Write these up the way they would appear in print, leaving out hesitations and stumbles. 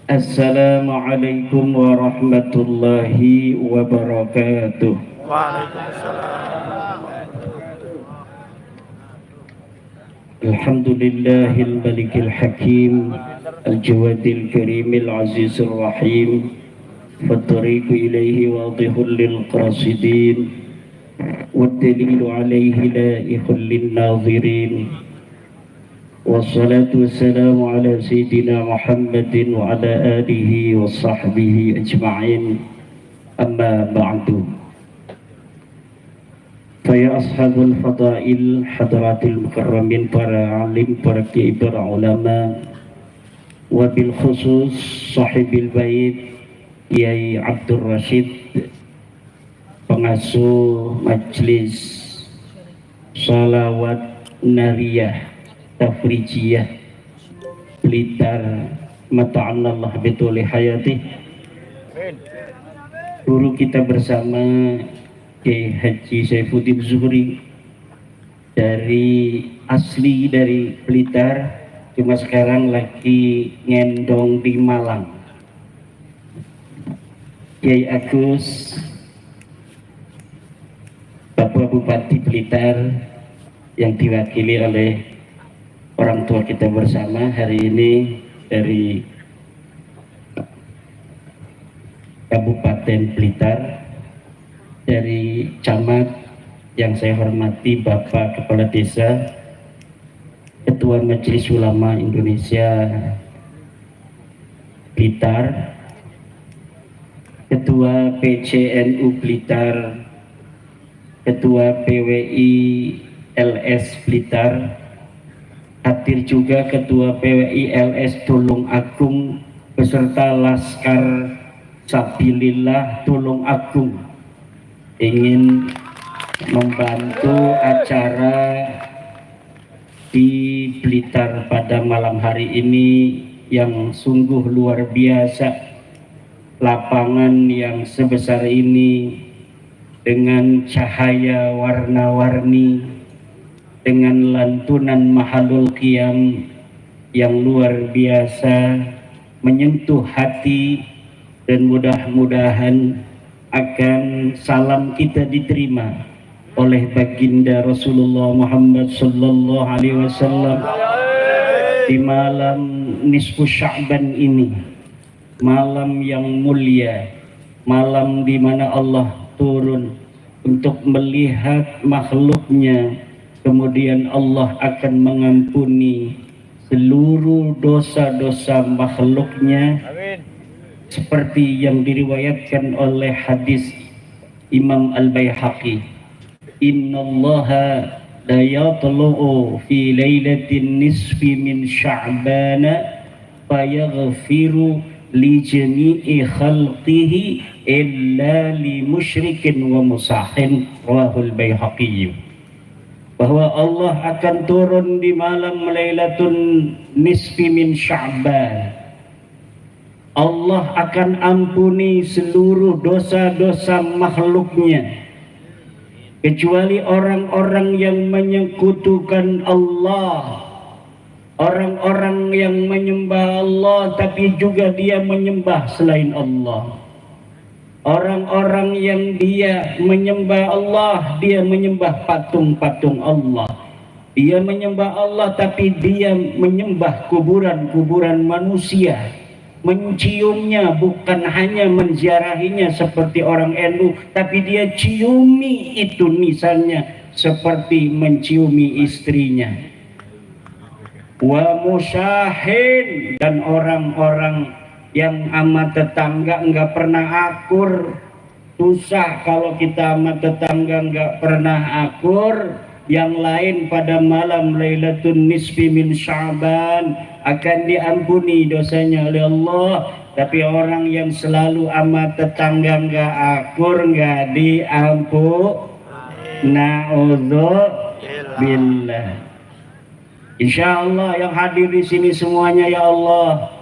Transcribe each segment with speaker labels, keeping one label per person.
Speaker 1: Assalamualaikum warahmatullahi wabarakatuh.
Speaker 2: Waalaikumsalam.
Speaker 1: Alhamdulillahil malikil hakim, al-jawadil karimil azizir rahim, fattariqu ilaihi wadihul lil qasidin, waddalilu alaihi laihul lin nazirin. Wassalatu wassalamu ala sayyidina Muhammadin wa ala alihi wa sahbihi ajma'in. Amma ba'du. Faya ashabul fadail, hadratil mukarramin, para alim, para kiai, para ulama, wabil khusus sahibil bait Kiai Abdul Rashid, pengasuh majlis salawat nariyah tafrijiyah Blitar, mata'anallah bituli hayati. Guru kita bersama Kiai Haji Saifuddin Zuhri asli dari Blitar, cuma sekarang lagi ngendong di Malang. Kiai Agus, Bapak Bupati Blitar yang diwakili oleh orang tua kita bersama hari ini dari Kabupaten Blitar, dari camat yang saya hormati Bapak Kepala Desa, Ketua Majelis Ulama Indonesia Blitar, Ketua PCNU Blitar, Ketua PWI LS Blitar, hadir juga Ketua PWI LS Tulung Agung beserta Laskar Sabilillah Tulung Agung, ingin membantu acara di Blitar pada malam hari ini yang sungguh luar biasa. Lapangan yang sebesar ini dengan cahaya warna-warni, dengan lantunan mahalul qiyam yang luar biasa menyentuh hati, dan mudah-mudahan akan salam kita diterima oleh baginda Rasulullah Muhammad sallallahu alaihi wasallam di malam nisfu Sya'ban ini, malam yang mulia, malam di mana Allah turun untuk melihat makhluknya. Kemudian Allah akan mengampuni seluruh dosa-dosa makhluknya. Amin. Seperti yang diriwayatkan oleh hadis Imam Al-Baihaqi, innallaha la yatlu'u fi lailatin nisfi min sya'bana fayaghfiru li jami'i khalqihi illa li musyrikin wa musahin, rawahul Baihaqi. Bahwa Allah akan turun di malam Lailatul Nisfi min Sya'ban. Allah akan ampuni seluruh dosa-dosa makhluknya, kecuali orang-orang yang menyekutukan Allah, orang-orang yang menyembah Allah tapi juga dia menyembah selain Allah. Orang-orang yang dia menyembah Allah, dia menyembah patung-patung Allah. Dia menyembah Allah tapi dia menyembah kuburan-kuburan manusia, menciumnya, bukan hanya menziarahinya seperti orang NU, tapi dia ciumi itu, misalnya seperti menciumi istrinya. Wa musyahin, dan orang-orang yang sama tetangga nggak pernah akur. Susah kalau kita sama tetangga nggak pernah akur. Yang lain pada malam Lailatul Nisfi min Sya'ban akan diampuni dosanya oleh Allah, tapi orang yang selalu sama tetangga nggak akur nggak diampuni. Na'udzubillah. Insya Allah yang hadir di sini semuanya, ya Allah,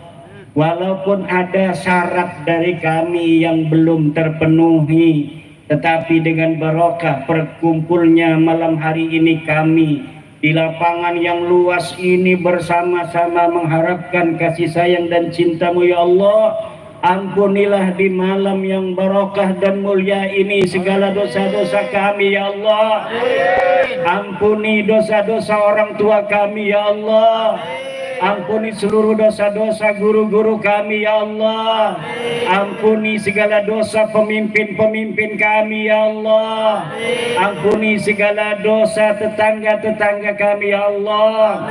Speaker 1: walaupun ada syarat dari kami yang belum terpenuhi, tetapi dengan barokah perkumpulnya malam hari ini kami di lapangan yang luas ini bersama-sama mengharapkan kasih sayang dan cinta-Mu ya Allah. Ampunilah di malam yang barokah dan mulia ini segala dosa-dosa kami ya Allah. Ampuni dosa-dosa orang tua kami ya Allah. Ampuni seluruh dosa-dosa guru-guru kami ya Allah. Ampuni segala dosa pemimpin-pemimpin kami ya Allah. Ampuni segala dosa tetangga-tetangga kami ya Allah.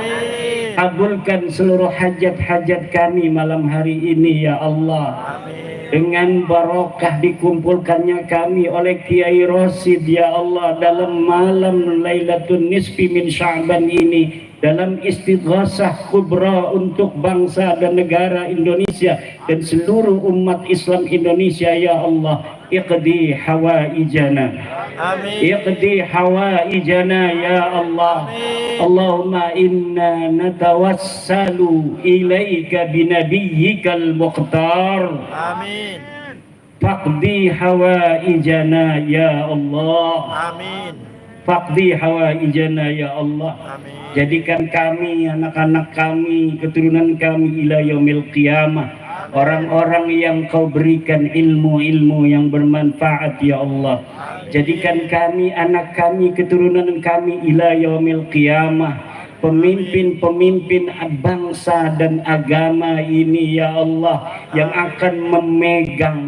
Speaker 1: Kabulkan seluruh hajat-hajat kami malam hari ini ya Allah. Dengan barokah dikumpulkannya kami oleh Kiai Rosid ya Allah dalam malam Lailatul Nisfi min Sya'ban ini, dalam istighasah kubra untuk bangsa dan negara Indonesia dan seluruh umat Islam Indonesia ya Allah. Iqdi hawaijana, amin. Iqdi hawaijana ya Allah. Amin. Allahumma inna natawassalu ilaika binabiyyikal muqtar, amin. Faqdi hawaijana ya Allah, amin. Faqdi hawaijana ya Allah. Amin. Jadikan kami, anak-anak kami, keturunan kami ila yaumil qiyamah orang-orang yang Kau berikan ilmu-ilmu yang bermanfaat ya Allah. Jadikan kami, anak kami, keturunan kami ila yaumil qiyamah pemimpin-pemimpin bangsa dan agama ini ya Allah, yang akan memegang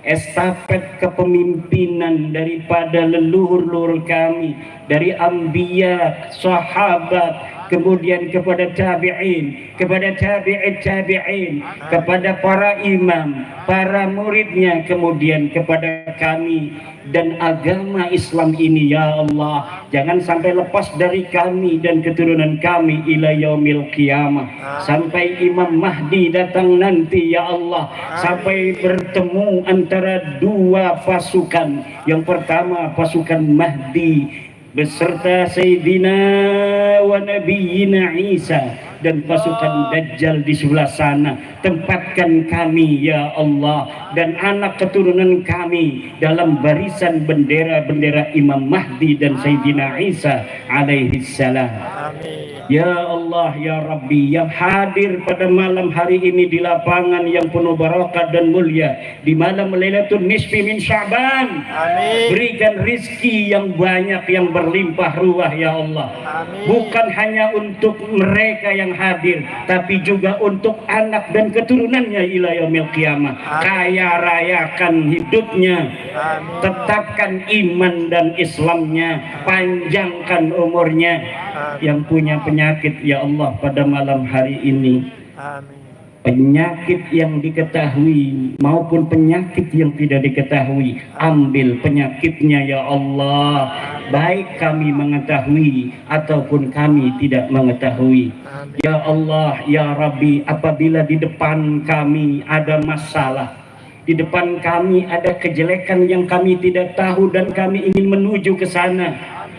Speaker 1: estafet kepemimpinan daripada leluhur-leluhur kami, dari anbiya, sahabat, kemudian kepada tabi'in, kepada tabi'it tabi'in, kepada para imam, para muridnya, kemudian kepada kami dan agama Islam ini ya Allah. Jangan sampai lepas dari kami dan keturunan kami ila yaumil qiyamah, sampai Imam Mahdi datang nanti ya Allah, sampai bertemu antara dua pasukan. Yang pertama pasukan Mahdi beserta Sayyidina wa Nabiyina Isa, dan pasukan Dajjal di sebelah sana. Tempatkan kami ya Allah dan anak keturunan kami dalam barisan bendera-bendera Imam Mahdi dan Sayyidina Isa alaihi salam. Ya Allah ya Rabbi, yang hadir pada malam hari ini di lapangan yang penuh barakah dan mulia, di malam Lailatul Nisfi min Sya'ban, berikan rizki yang banyak, yang berlimpah ruah ya Allah. Amin. Bukan hanya untuk mereka yang hadir, tapi juga untuk anak dan keturunannya ila yaumil qiyamah. Kaya rayakan hidupnya. Amin. Tetapkan iman dan Islamnya, panjangkan umurnya. Amin. Yang punya penyakit ya Allah pada malam hari ini, amin. Penyakit yang diketahui maupun penyakit yang tidak diketahui, ambil penyakitnya ya Allah, baik kami mengetahui ataupun kami tidak mengetahui. Amin. Ya Allah ya Rabbi, apabila di depan kami ada masalah, di depan kami ada kejelekan yang kami tidak tahu dan kami ingin menuju ke sana,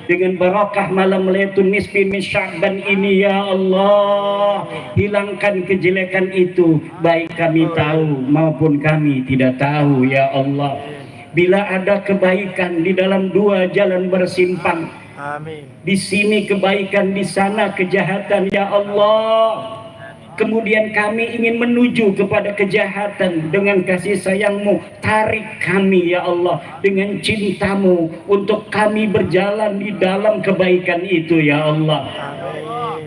Speaker 1: dengan barakah malam Lailatul Nisfi min Sya'ban ini ya Allah, hilangkan kejelekan itu, baik kami tahu maupun kami tidak tahu ya Allah. Bila ada kebaikan di dalam dua jalan bersimpang, amin. Di sini kebaikan, di sana kejahatan ya Allah. Kemudian kami ingin menuju kepada kejahatan, dengan kasih sayang-Mu tarik kami ya Allah dengan cinta-Mu untuk kami berjalan di dalam kebaikan itu ya Allah.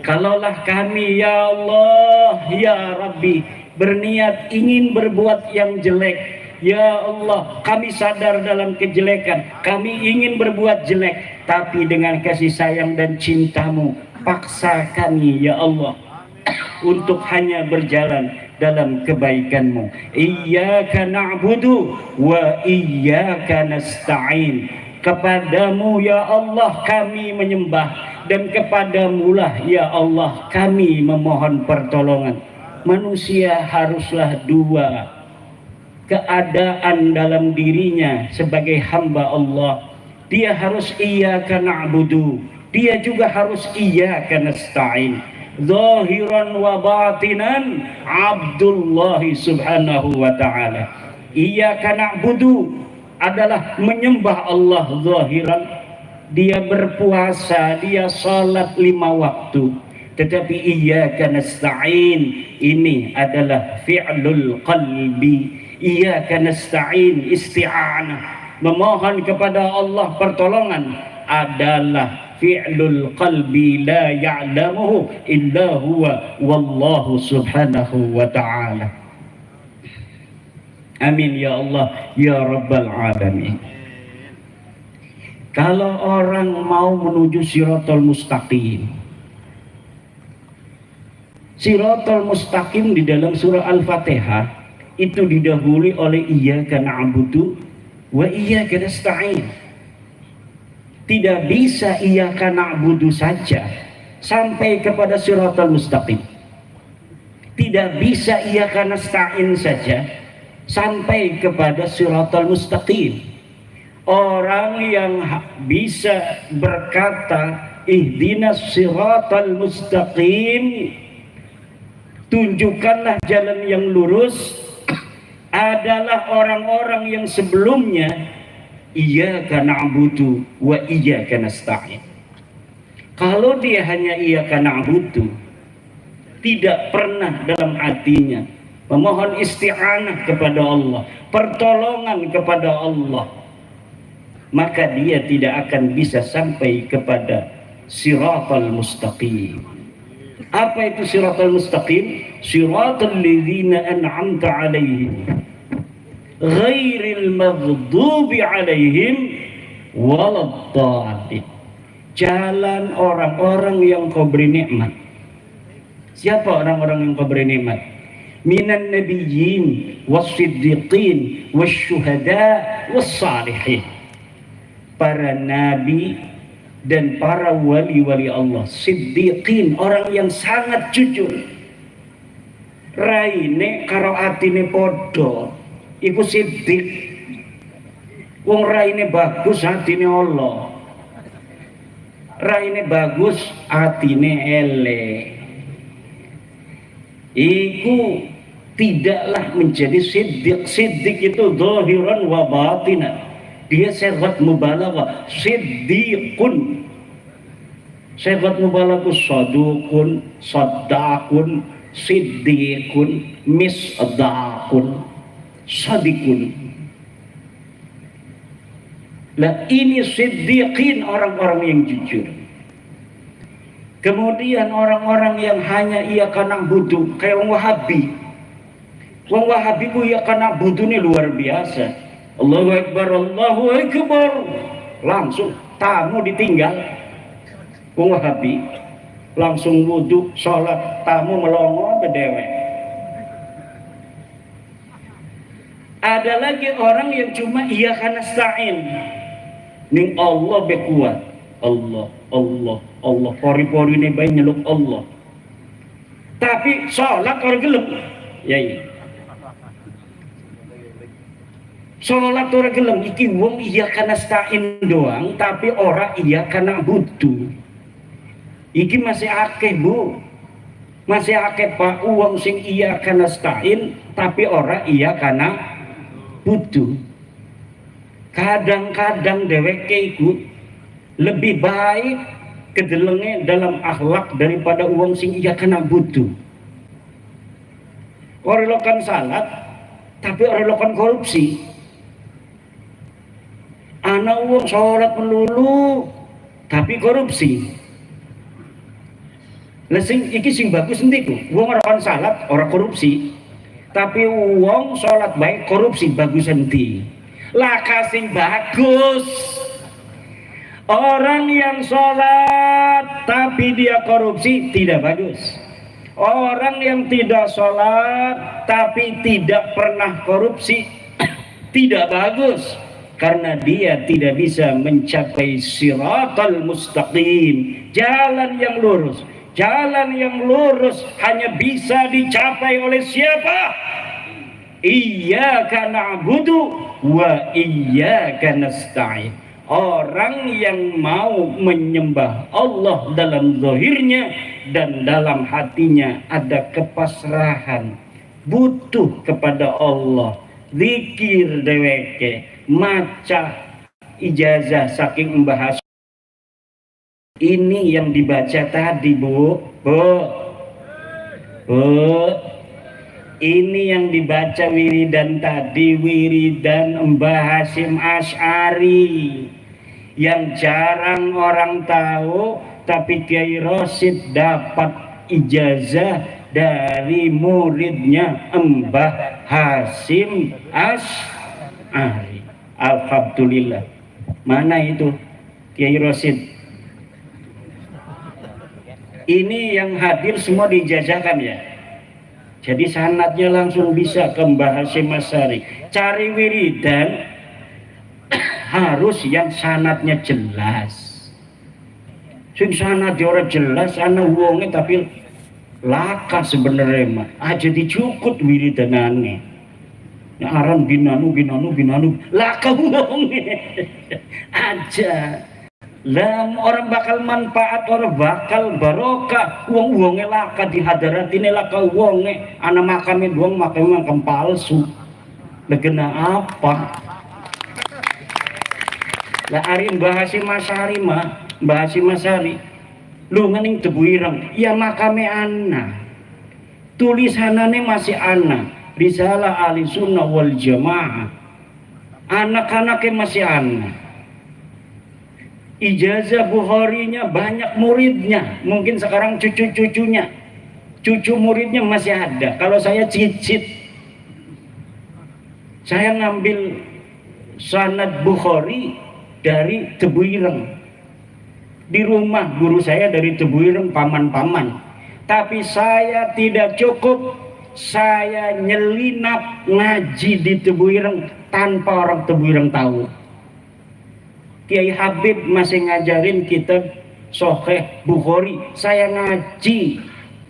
Speaker 1: Kalaulah kami ya Allah ya Rabbi berniat ingin berbuat yang jelek, ya Allah, kami sadar dalam kejelekan, kami ingin berbuat jelek, tapi dengan kasih sayang dan cinta-Mu paksa kami ya Allah untuk hanya berjalan dalam kebaikan-Mu. Iyyaka na'budu wa iyyaka nasta'in. Kepadamu ya Allah kami menyembah, dan kepadamu-lah ya Allah kami memohon pertolongan. Manusia haruslah dua keadaan dalam dirinya sebagai hamba Allah. Dia harus iyyaka na'budu, dia juga harus iyyaka nasta'in. Zahiran wa batinan Abdullah subhanahu wa ta'ala. Iyyaka na'budu adalah menyembah Allah zahiran, dia berpuasa, dia sholat 5 waktu, tetapi iyyaka nasta'in ini adalah fi'lul qalbi. Iyyaka nasta'in, isti'anah, memohon kepada Allah pertolongan, adalah fi'lul qalbi la ya'lamuhu illa huwa wallahu subhanahu wa ta'ala. Amin ya Allah ya rabbal alamin. Kalau orang mau menuju Shiratal Mustaqim, Shiratal Mustaqim di dalam surah Al-Fatihah itu didahului oleh iyyaka na'budu wa iyyaka nasta'in. Tidak bisa iyyaka na'budu saja sampai kepada Shiratal Mustaqim. Tidak bisa iyyaka nasta'in saja sampai kepada Shiratal Mustaqim. Orang yang bisa berkata ihdinas siratal mustaqim, tunjukkanlah jalan yang lurus, adalah orang-orang yang sebelumnya iyyaka na'budu wa iyyaka nasta'in. Kalau dia hanya iyyaka na'budu, tidak pernah dalam hatinya memohon isti'anah kepada Allah, pertolongan kepada Allah, maka dia tidak akan bisa sampai kepada Shiratal Mustaqim. Apa itu Shiratal Mustaqim? Shiratal ladzina an'amta 'alaihim ghairil maghdubi 'alaihim waladdallin. Jalan orang-orang yang kau beri nikmat. Siapa orang-orang yang kau beri nikmat? Minan nabiyyin was-siddiqin wasyuhada was-salihin. Para nabi dan para wali-wali Allah, siddiqin, orang yang sangat jujur, raine karo atine podo, iku siddiq. Wong raine bagus atine Allah, raine bagus atine elek, iku tidaklah menjadi siddiq. Siddiq itu zahiran wa batinan. Dia segat mubalaghah, siddiqun. Segat mubalaghah sadukun, saddaqun, siddiqun, misdaqun, sadikun. Lah ini siddiqin, orang-orang yang jujur. Kemudian orang-orang yang hanya iyyaka na'budu, kayak wong Wahabi. Wong Wahabi ku iyyaka na'budu ini luar biasa. Allahu Akbar, Allahu Akbar, langsung tamu ditinggal. Wong Wahabi langsung wudhu, sholat, tamu melongo bedewe. Ada lagi orang yang cuma iyyaka nasta'in, ning Allah be kuat, Allah, Allah, Allah, pori-pori ini bayi nyeluk Allah, tapi sholat orang gelap, ya iya. Sholat orang gelem, iki wong iyyaka nasta'in doang, tapi ora iyyaka na'budu. Iki masih akeh bu, masih akeh pak wong sing iyyaka nasta'in, tapi ora iyyaka na'budu. Kadang-kadang dheweke iku lebih baik kedelenge dalam akhlak daripada wong sing iyyaka na'budu. Ora lakukan salat, tapi ora lakukan korupsi. Anak wong sholat melulu tapi korupsi. Lah sing iki sing bagus endi ku? Wong ora kon salat, ora korupsi. Tapi wong sholat baik korupsi, bagus endi? Lah sing bagus. Orang yang sholat tapi dia korupsi tidak bagus. Orang yang tidak sholat tapi tidak pernah korupsi tidak bagus. Karena dia tidak bisa mencapai Shiratal Mustaqim, jalan yang lurus. Jalan yang lurus hanya bisa dicapai oleh siapa? Iyyaka na'budu wa iyyaka nasta'in. Orang yang mau menyembah Allah dalam zahirnya dan dalam hatinya ada kepasrahan, butuh kepada Allah, zikir dheweke, maca ijazah saking membahas Ini yang dibaca tadi, Bu. Ini yang dibaca wiridan tadi, wiridan Mbah Hasyim Asy'ari, yang jarang orang tahu, tapi Kiai Rosyid dapat ijazah dari muridnya Mbah Hasyim Asy'ari. Alhamdulillah. Mana itu Kiai Rosyid? Ini yang hadir semua diijazahkan ya. Jadi sanadnya langsung bisa ke Mbah Hasyim Asy'ari. Cari wiridan harus yang sanadnya jelas. Sing sanadnya ora jelas, ana wonge tapi laka sebenarnya mah. Aja dicukut wiridanane. Ya aran binanu laka wonge. Aja. Lah orang bakal manfaat, orang bakal barokah. Wong-wonge laka di hadaratine laka wonge. Ana makame doang makam palsu. Legena apa? Lah ari Mbah Hasyim Asy'ari mah, Mbah Hasyim Asy'ari lu ngening Tebu Ireng, ya makame ana. Tulisanane masih ana. Risalah Ahli Sunnah wal Jamaah. Anak-anaknya masih ana. Ijazah Bukharinya banyak muridnya, mungkin sekarang cucu-cucunya, cucu muridnya masih ada. Kalau saya cicit, saya ngambil sanad Bukhari dari Tebu Ireng. Di rumah guru saya dari Tebu Ireng, paman-paman. Tapi saya tidak cukup, saya nyelinap ngaji di Tebu Ireng tanpa orang Tebu Ireng tahu. Kiai Habib masih ngajarin kitab Sahih Bukhari, saya ngaji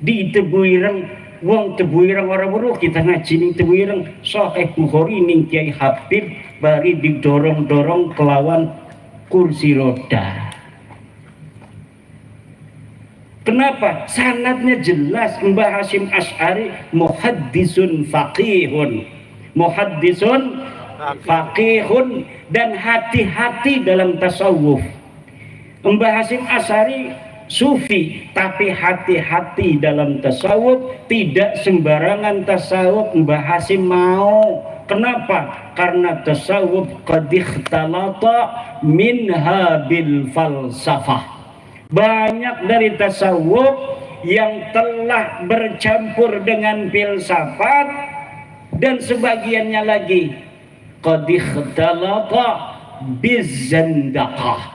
Speaker 1: di Tebu Ireng. Wong Tebu Ireng orang weruh, kita ngaji ning Tebu Ireng Sahih Bukhari ning Kiai Habib bari didorong-dorong kelawan kursi roda. Kenapa? Sanadnya jelas. Mbah Hasyim Asy'ari muhaddisun faqihun, muhaddisun faqihun, dan hati-hati dalam tasawuf. Mbah Hasyim Asy'ari sufi, tapi hati-hati dalam tasawuf. Tidak sembarangan tasawuf Mbah Hasyim mau. Kenapa? Karena tasawuf qad ikhtalata minha bil falsafah. Banyak dari tasawuf yang telah bercampur dengan filsafat, dan sebagiannya lagi qad ikhtalata bizandaqah,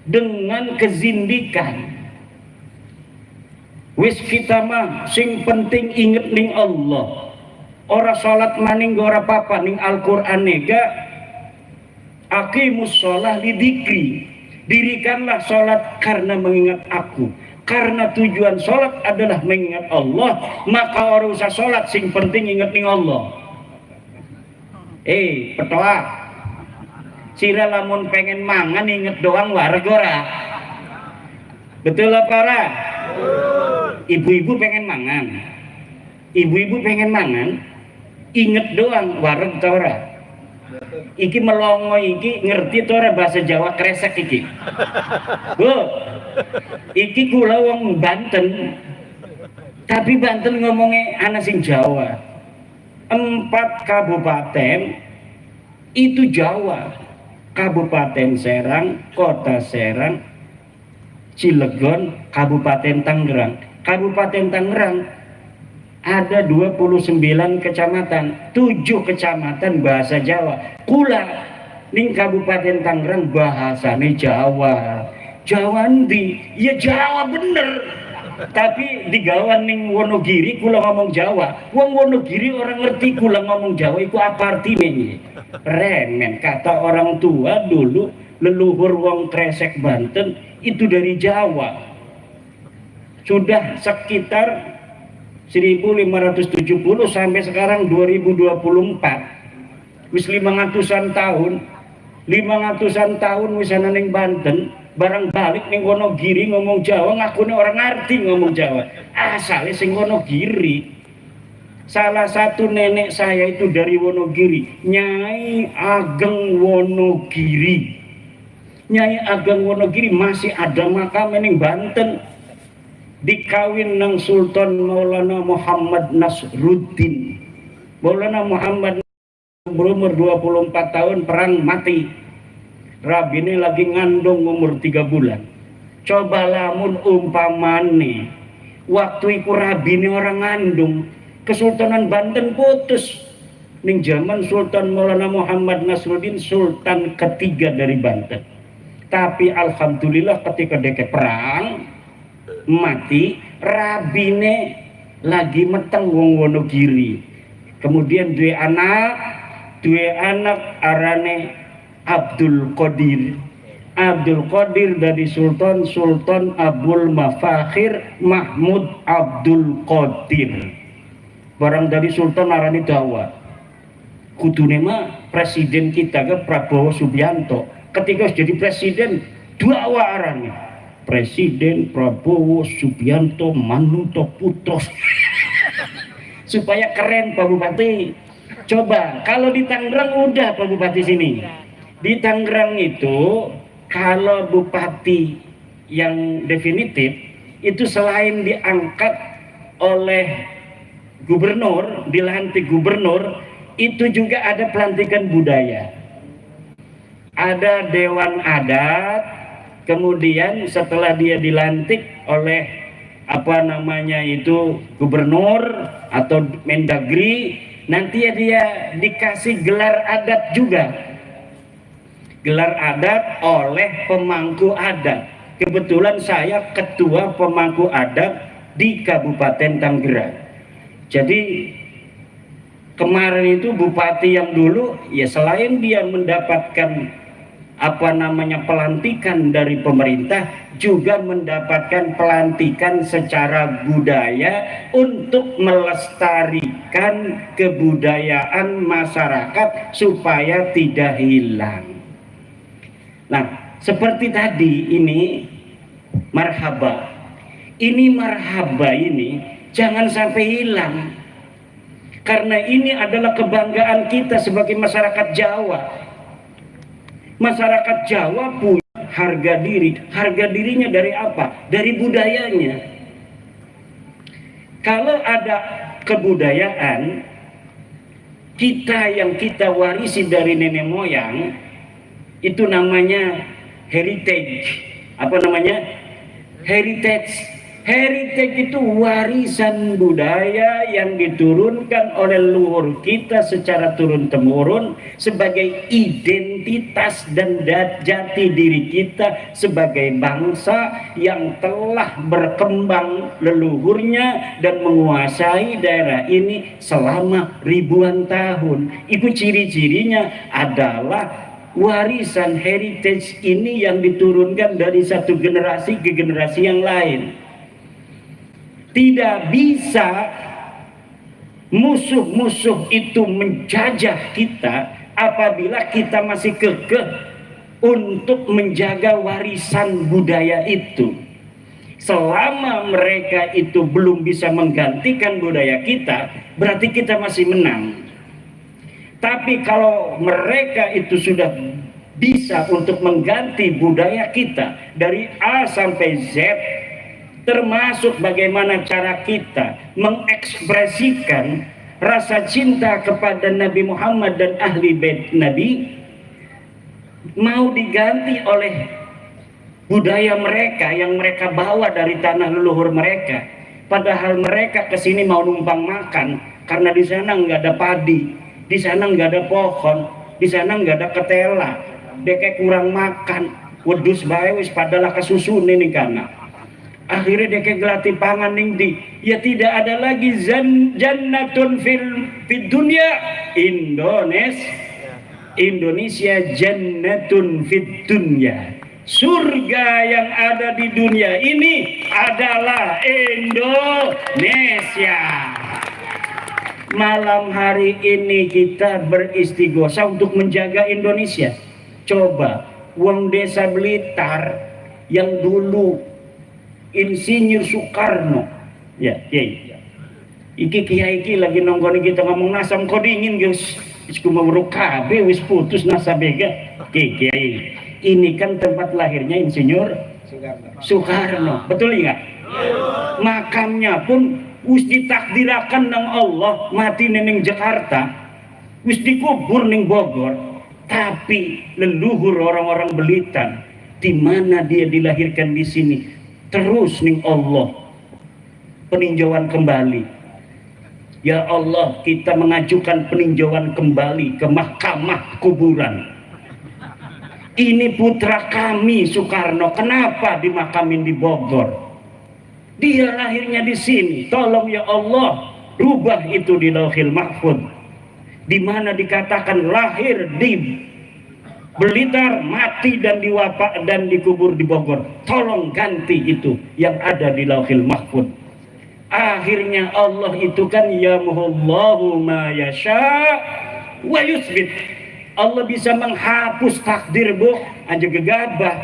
Speaker 1: dengan kezindikan. Wis kita mah sing penting inget ning Allah. Ora salat maning ora apa-apa, ning Al-Qur'an ga aqimus shalah lidzikri. Dirikanlah salat karena mengingat aku. Karena tujuan salat adalah mengingat Allah, maka ora usah salat, sing penting inget ning Allah. Petoa. Sira lamun pengen mangan inget doang wareg ora? Betul apa ora? Ibu-ibu pengen mangan. Ibu-ibu pengen mangan, inget doang wareg ta ora? Iki melongo iki ngerti ta ora bahasa Jawa kresek iki? Bu. Iki kula wong Banten. Tapi Banten ngomongnya ana sing Jawa. 4 kabupaten itu Jawa. Kabupaten Serang, Kota Serang, Cilegon, Kabupaten Tangerang. Kabupaten Tangerang ada 29 kecamatan, 7 kecamatan bahasa Jawa. Kula ning Kabupaten Tangerang bahasane Jawa. Jawa ndi? Ya Jawa bener. Tapi digawan ning Wonogiri kula ngomong Jawa. Wong Wonogiri orang ngerti kula ngomong Jawa iku apa artine? Remen. Kata orang tua dulu, leluhur wong Kresek Banten itu dari Jawa. Sudah sekitar 1570 sampai sekarang 2024. Wis 500-an tahun. 500-an tahun wis ana ning Banten. Barang balik ning Wonogiri ngomong Jawa, ngakune orang ngerti ngomong Jawa. Asale sing Wonogiri. Salah satu nenek saya itu dari Wonogiri, Nyai Ageng Wonogiri. Nyai Ageng Wonogiri masih ada makam ning Banten, dikawin nang Sultan Maulana Muhammad Nasruddin. Maulana Muhammad berumur 24 tahun perang mati. Rabine lagi ngandung umur 3 bulan. Coba lamun umpamane waktu iku rabine orang ngandung, Kesultanan Banten putus. Ning zaman Sultan Maulana Muhammad Nasruddin sultan ketiga dari Banten. Tapi alhamdulillah ketika deke perang mati, rabine lagi meteng wong Wonogiri. Kemudian dua anak arane Abdul Qadir. Abdul Qadir dari Sultan Abdul Mafakhir Mahmud Abdul Qadir. Barang dari Sultan arane dawa. Kudune mah presiden kita ke Prabowo Subianto. Ketika jadi presiden dua arane. Presiden Prabowo Subianto Manuto Putros. Supaya keren Pak Bupati. Coba kalau di Tangerang udah Pak Bupati sini. Di Tangerang itu kalau bupati yang definitif itu selain diangkat oleh gubernur, dilantik gubernur, itu juga ada pelantikan budaya. Ada dewan adat, kemudian setelah dia dilantik oleh gubernur atau Mendagri, nanti dia dikasih gelar adat juga. Gelar adat oleh pemangku adat. Kebetulan saya ketua pemangku adat di Kabupaten Tangerang. Jadi kemarin itu bupati yang dulu ya selain dia mendapatkan pelantikan dari pemerintah, juga mendapatkan pelantikan secara budaya untuk melestarikan kebudayaan masyarakat supaya tidak hilang. Nah, seperti tadi ini marhaba. Ini marhaba ini jangan sampai hilang. Karena ini adalah kebanggaan kita sebagai masyarakat Jawa. Masyarakat Jawa punya harga diri. Harga dirinya dari apa? Dari budayanya. Kalau ada kebudayaan kita yang kita warisi dari nenek moyang, itu namanya heritage. Apa namanya? Heritage. Heritage itu warisan budaya yang diturunkan oleh leluhur kita secara turun-temurun sebagai identitas dan jati diri kita sebagai bangsa yang telah berkembang leluhurnya dan menguasai daerah ini selama ribuan tahun. Itu ciri-cirinya adalah warisan heritage ini yang diturunkan dari satu generasi ke generasi yang lain. Tidak bisa musuh-musuh itu menjajah kita apabila kita masih kekeh untuk menjaga warisan budaya itu. Selama mereka itu belum bisa menggantikan budaya kita, berarti kita masih menang. Tapi kalau mereka itu sudah bisa untuk mengganti budaya kita dari A sampai Z, termasuk bagaimana cara kita mengekspresikan rasa cinta kepada Nabi Muhammad dan ahli bait Nabi, mau diganti oleh budaya mereka yang mereka bawa dari tanah leluhur mereka. Padahal mereka kesini mau numpang makan karena di sana nggak ada padi, di sana nggak ada pohon, di sana nggak ada ketela, deke kurang makan, wedus bae wis padalah kesusun ini karena akhirnya deke gelati pangan ning di, ya tidak ada lagi jannatun fid dunya Indonesia jannatun fid dunya. Surga yang ada di dunia ini adalah Indonesia. Malam hari ini kita beristighosa untuk menjaga Indonesia. Coba wong desa Blitar yang dulu Insinyur Soekarno, ya, iki kiai iki lagi nonggoni kita ngomong nasam kok dingin guys, isku mau kabeh wis putus nasabega, kiai. Ini kan tempat lahirnya Insinyur Soekarno, betul nggak? Makamnya pun wis ditakdirakan nang Allah mati neng Jakarta, wis dikubur neng Bogor, tapi leluhur orang-orang Belitan, di mana dia dilahirkan di sini, terus neng Allah peninjauan kembali. Ya Allah, kita mengajukan peninjauan kembali ke mahkamah kuburan. Ini putra kami Soekarno, kenapa dimakamin di Bogor? Dia lahirnya di sini. Tolong ya Allah, rubah itu di Lauhil Mahfuz, di mana dikatakan lahir di Blitar, mati dan diwapak dan dikubur di Bogor. Tolong ganti itu yang ada di Lauhil Mahfuz. Akhirnya Allah itu kan yamhullahu ma yasha wa yusbit. Allah bisa menghapus takdir, bu, aja gegabah.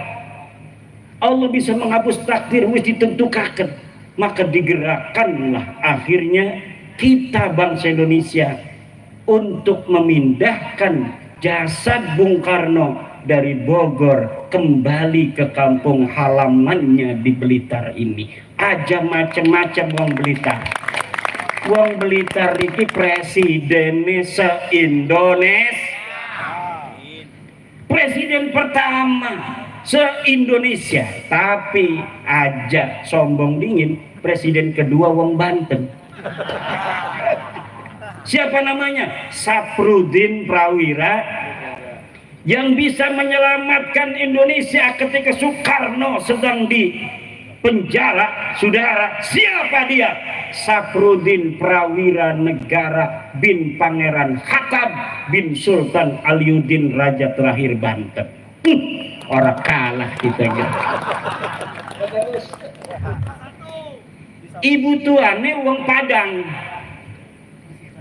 Speaker 1: Allah bisa menghapus takdir, wis ditentukan. Maka digerakkanlah akhirnya kita bangsa Indonesia untuk memindahkan jasad Bung Karno dari Bogor kembali ke kampung halamannya di Blitar ini. Aja macam-macam wong Blitar. Wong Blitar iki presidennya se-Indonesia. Presiden pertama se-Indonesia, tapi aja sombong dingin, presiden kedua wong Banten. Siapa namanya? Saprudin Prawira, yang bisa menyelamatkan Indonesia ketika Soekarno sedang di penjara. Saudara, siapa dia? Saprudin Prawira Negara bin Pangeran Hatab bin Sultan Aliuddin Raja terakhir Banten. Orang kalah kita gitu. Ibu tuane uang Padang,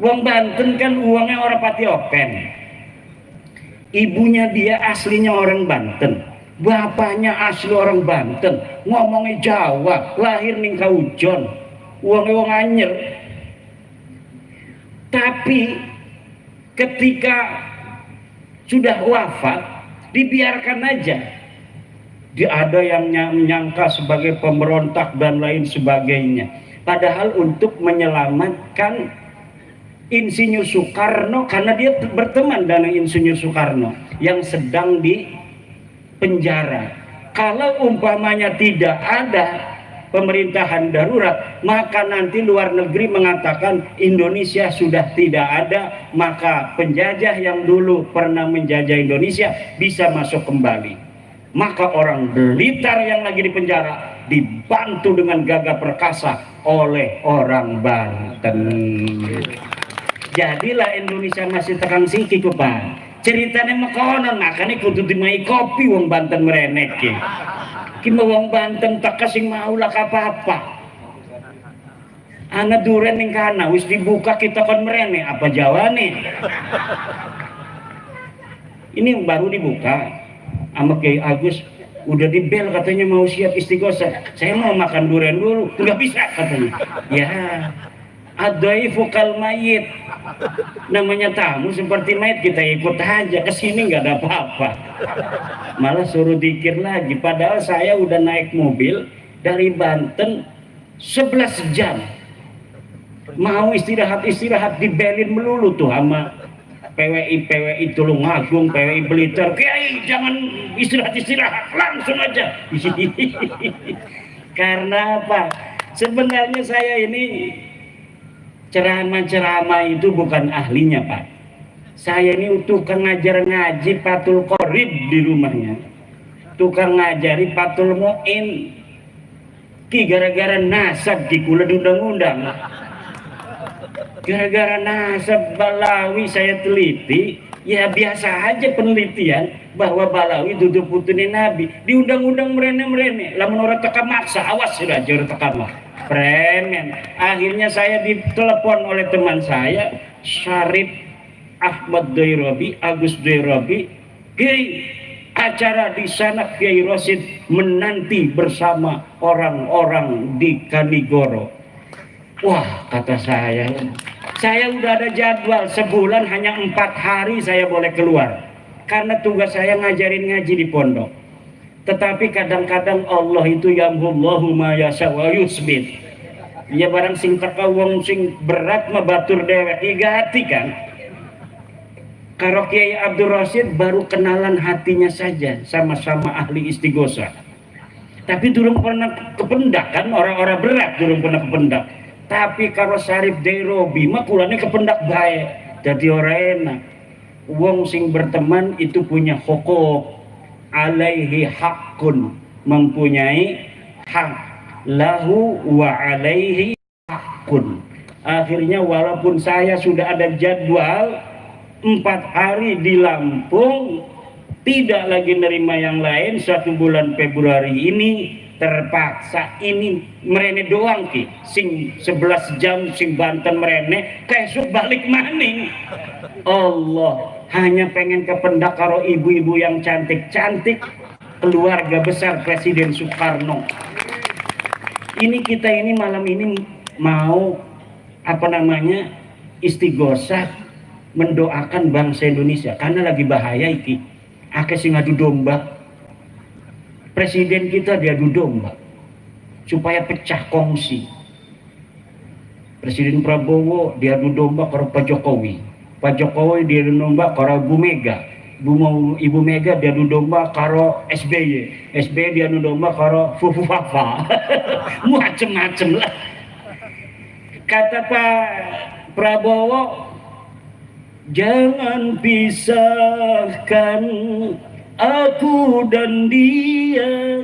Speaker 1: uang Banten kan uangnya orang pati open. Ibunya dia aslinya orang Banten, bapaknya asli orang Banten, ngomongnya Jawa, lahir ning Kaujon, uangnya uang anyer. Tapi ketika sudah wafat, dibiarkan aja. Dia ada yang menyangka sebagai pemberontak dan lain sebagainya. Padahal untuk menyelamatkan Insinyur Soekarno, karena dia berteman dengan Insinyur Soekarno yang sedang di penjara. Kalau umpamanya tidak ada pemerintahan darurat, maka nanti luar negeri mengatakan Indonesia sudah tidak ada, maka penjajah yang dulu pernah menjajah Indonesia bisa masuk kembali. Maka orang Blitar yang lagi di penjara dibantu dengan gagah perkasa oleh orang Banten. Jadilah Indonesia masih terang siki ku Pak. Ceritanya mekonon, makanya kudu dimai kopi wong Banten merenek ki. Ki wong Banten tak kasih maulah apa-apa. Ana duren ning kana wis dibuka kita kon merene apa jawane. Ini baru dibuka sama Kiai Agus, udah dibel katanya mau siap istighosah. Saya mau makan durian dulu, nggak bisa katanya. Ya, adaifu kal mayit, namanya tamu seperti mayit, kita ikut aja ke sini nggak ada apa-apa. Malah suruh dikir lagi, padahal saya udah naik mobil dari Banten 11 jam. Mau istirahat dibelin melulu tuh sama PWI Tulungagung, PWI Blitar. Kiai jangan istirahat, langsung aja. Karena apa? Sebenarnya saya ini ceramah itu bukan ahlinya Pak. Saya ini tukang ngajar ngaji Patul Qorib di rumahnya, tukang ngajari Patul Mu'in. Ki gara-gara nasab ki kula diundang-undang, gara-gara nasab Balawi saya teliti. Ya biasa aja penelitian bahwa Balawi duduk putune Nabi, diundang-undang merene lamun ora teka maksa, awas sudah jauh teka premen. Akhirnya saya ditelepon oleh teman saya Syarif Ahmad Dairobi, Agus Dairobi, Kiai, acara di sana Kiai Rosid menanti bersama orang-orang di Kanigoro. Wah, kata saya udah ada jadwal, sebulan hanya 4 hari saya boleh keluar. karena tugas saya ngajarin ngaji di pondok. Tetapi kadang-kadang Allah itu yamhullahu ma yasha wa yusbit. Ya barang sing teka wong sing berat mah batur dewek iga hati kan. Karo Kiai Abdul Rasyid baru kenalan hatinya saja, sama-sama ahli istighosa. Tapi durung pernah kependak kan, orang-orang berat durung pernah kependak. Tapi karo Syarif Dairobi mah kulane kependak baik. Jadi orang enak. Wong sing berteman itu punya hukuk, alaihi hakun, mempunyai hak, lahu wa alaihi hakun. Akhirnya walaupun saya sudah ada jadwal 4 hari di Lampung, tidak lagi nerima yang lain, 1 bulan Februari ini terpaksa ini merene doang ki, sing 11 jam sing Banten merene, kesuk balik maning. Allah hanya pengen kependak karo ibu-ibu yang cantik-cantik, keluarga besar Presiden Soekarno. Ini kita ini malam ini mau apa namanya istighosah mendoakan bangsa Indonesia karena lagi bahaya iki. Akeh sing adu domba. Presiden kita diadu domba supaya pecah kongsi. Presiden Prabowo diadu domba karo Pak Jokowi. Pak Jokowi diadu domba karo Bu Mega. Ibu Mega diadu domba karo SBY. SBY diadu domba karo Fufu Fafa. Macem-macem lah. Kata Pak Prabowo, jangan pisahkan aku dan dia.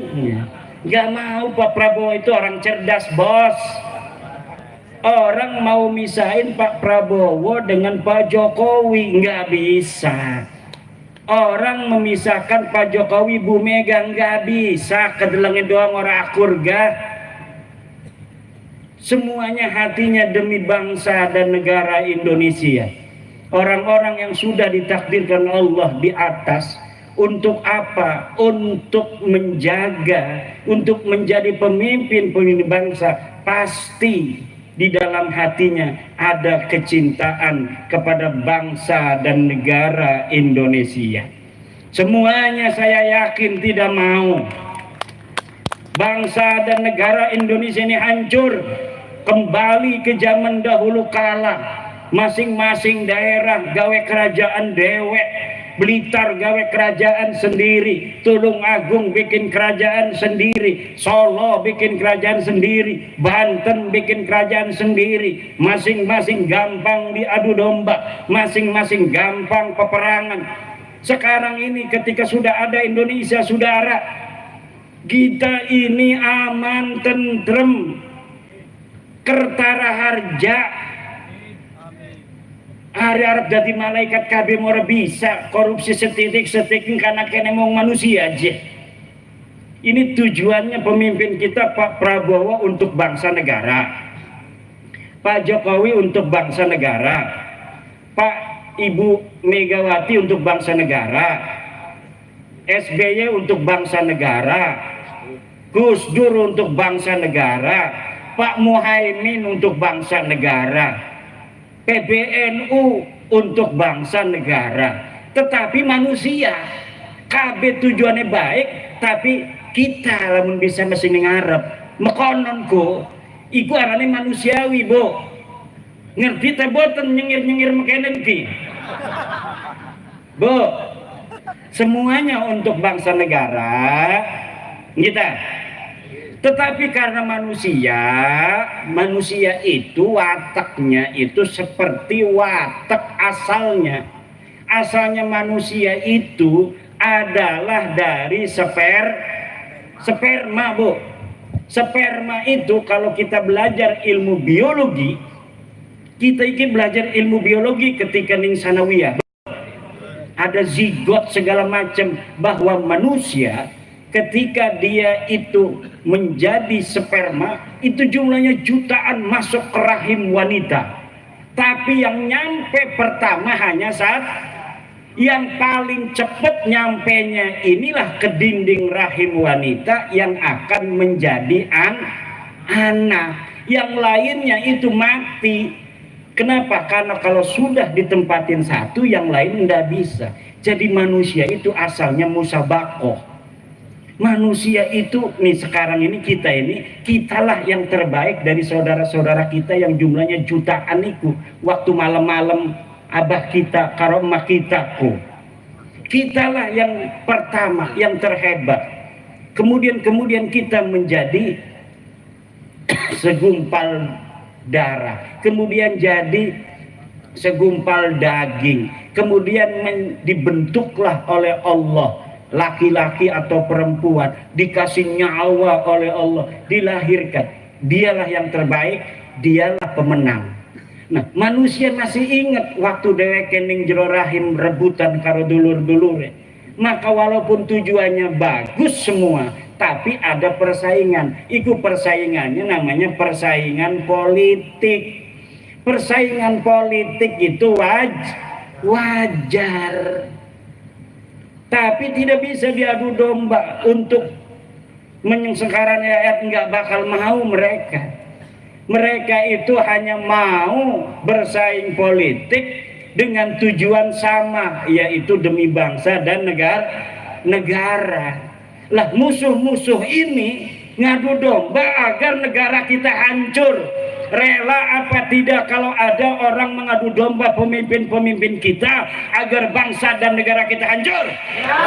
Speaker 1: Gak mau. Pak Prabowo itu orang cerdas, bos. Orang mau misahin Pak Prabowo dengan Pak Jokowi nggak bisa. Orang memisahkan Pak Jokowi Bu Mega nggak bisa. Kedelengin doang orang akur gak. Semuanya hatinya demi bangsa dan negara Indonesia. Orang-orang yang sudah ditakdirkan Allah di atas. Untuk apa? Untuk menjaga, untuk menjadi pemimpin bangsa. Pasti di dalam hatinya ada kecintaan kepada bangsa dan negara Indonesia. Semuanya saya yakin tidak mau bangsa dan negara Indonesia ini hancur kembali ke zaman dahulu kala. Masing-masing daerah gawe kerajaan dewek. Blitar gawe kerajaan sendiri, Tulung Agung bikin kerajaan sendiri, Solo bikin kerajaan sendiri, Banten bikin kerajaan sendiri. Masing-masing gampang diadu domba, masing-masing gampang peperangan. Sekarang ini ketika sudah ada Indonesia, saudara, kita ini aman, tentrem, kertara harja. Harap jadi malaikat KB mora bisa korupsi setitik karena kena mau manusia aja. Ini tujuannya pemimpin kita Pak Prabowo untuk bangsa negara, Pak Jokowi untuk bangsa negara, Pak Ibu Megawati untuk bangsa negara, SBY untuk bangsa negara, Gus Dur untuk bangsa negara, Pak Muhaimin untuk bangsa negara, PBNU untuk bangsa negara. Tetapi manusia KB tujuannya baik, tapi kita lamun bisa mesin ngarep mekononku iku arane manusiawi, Bu. Ngerti teh boten nyengir-nyengir mekenen ki. Bu, semuanya untuk bangsa negara kita. Tetapi karena manusia itu wataknya itu seperti watak asalnya. Asalnya manusia itu adalah dari sperma, Bu. Sperma itu kalau kita belajar ilmu biologi, kita ingin belajar ilmu biologi ketika ning sanawiyah. Ada zigot segala macam, bahwa manusia ketika dia itu menjadi sperma itu jumlahnya jutaan masuk ke rahim wanita, tapi yang nyampe pertama hanya saat yang paling cepat nyampenya inilah ke dinding rahim wanita yang akan menjadi anak. Yang lainnya itu mati. Kenapa? Karena kalau sudah ditempatin satu, yang lain tidak bisa. Jadi manusia itu asalnya musabakoh. Manusia itu nih sekarang ini kitalah yang terbaik dari saudara-saudara kita yang jumlahnya jutaan itu. Waktu malam-malam abah kita karo emak kitaku, kitalah yang pertama, yang terhebat. Kemudian kita menjadi segumpal darah, kemudian jadi segumpal daging, kemudian dibentuklah oleh Allah, laki-laki atau perempuan, dikasih nyawa oleh Allah, dilahirkan. Dialah yang terbaik, dialah pemenang. Nah, manusia masih ingat waktu dheweke ning jero rahim rebutan karo dulur-dulure. Maka walaupun tujuannya bagus semua, tapi ada persaingan. Iku persaingannya namanya persaingan politik. Persaingan politik itu wajar. Tapi tidak bisa diadu domba untuk menyengsarakan rakyat, nggak bakal mau mereka. Mereka itu hanya mau bersaing politik dengan tujuan sama, yaitu demi bangsa dan negara. Lah musuh-musuh ini ngadu domba agar negara kita hancur. Rela apa tidak kalau ada orang mengadu domba pemimpin-pemimpin kita agar bangsa dan negara kita hancur? Ya.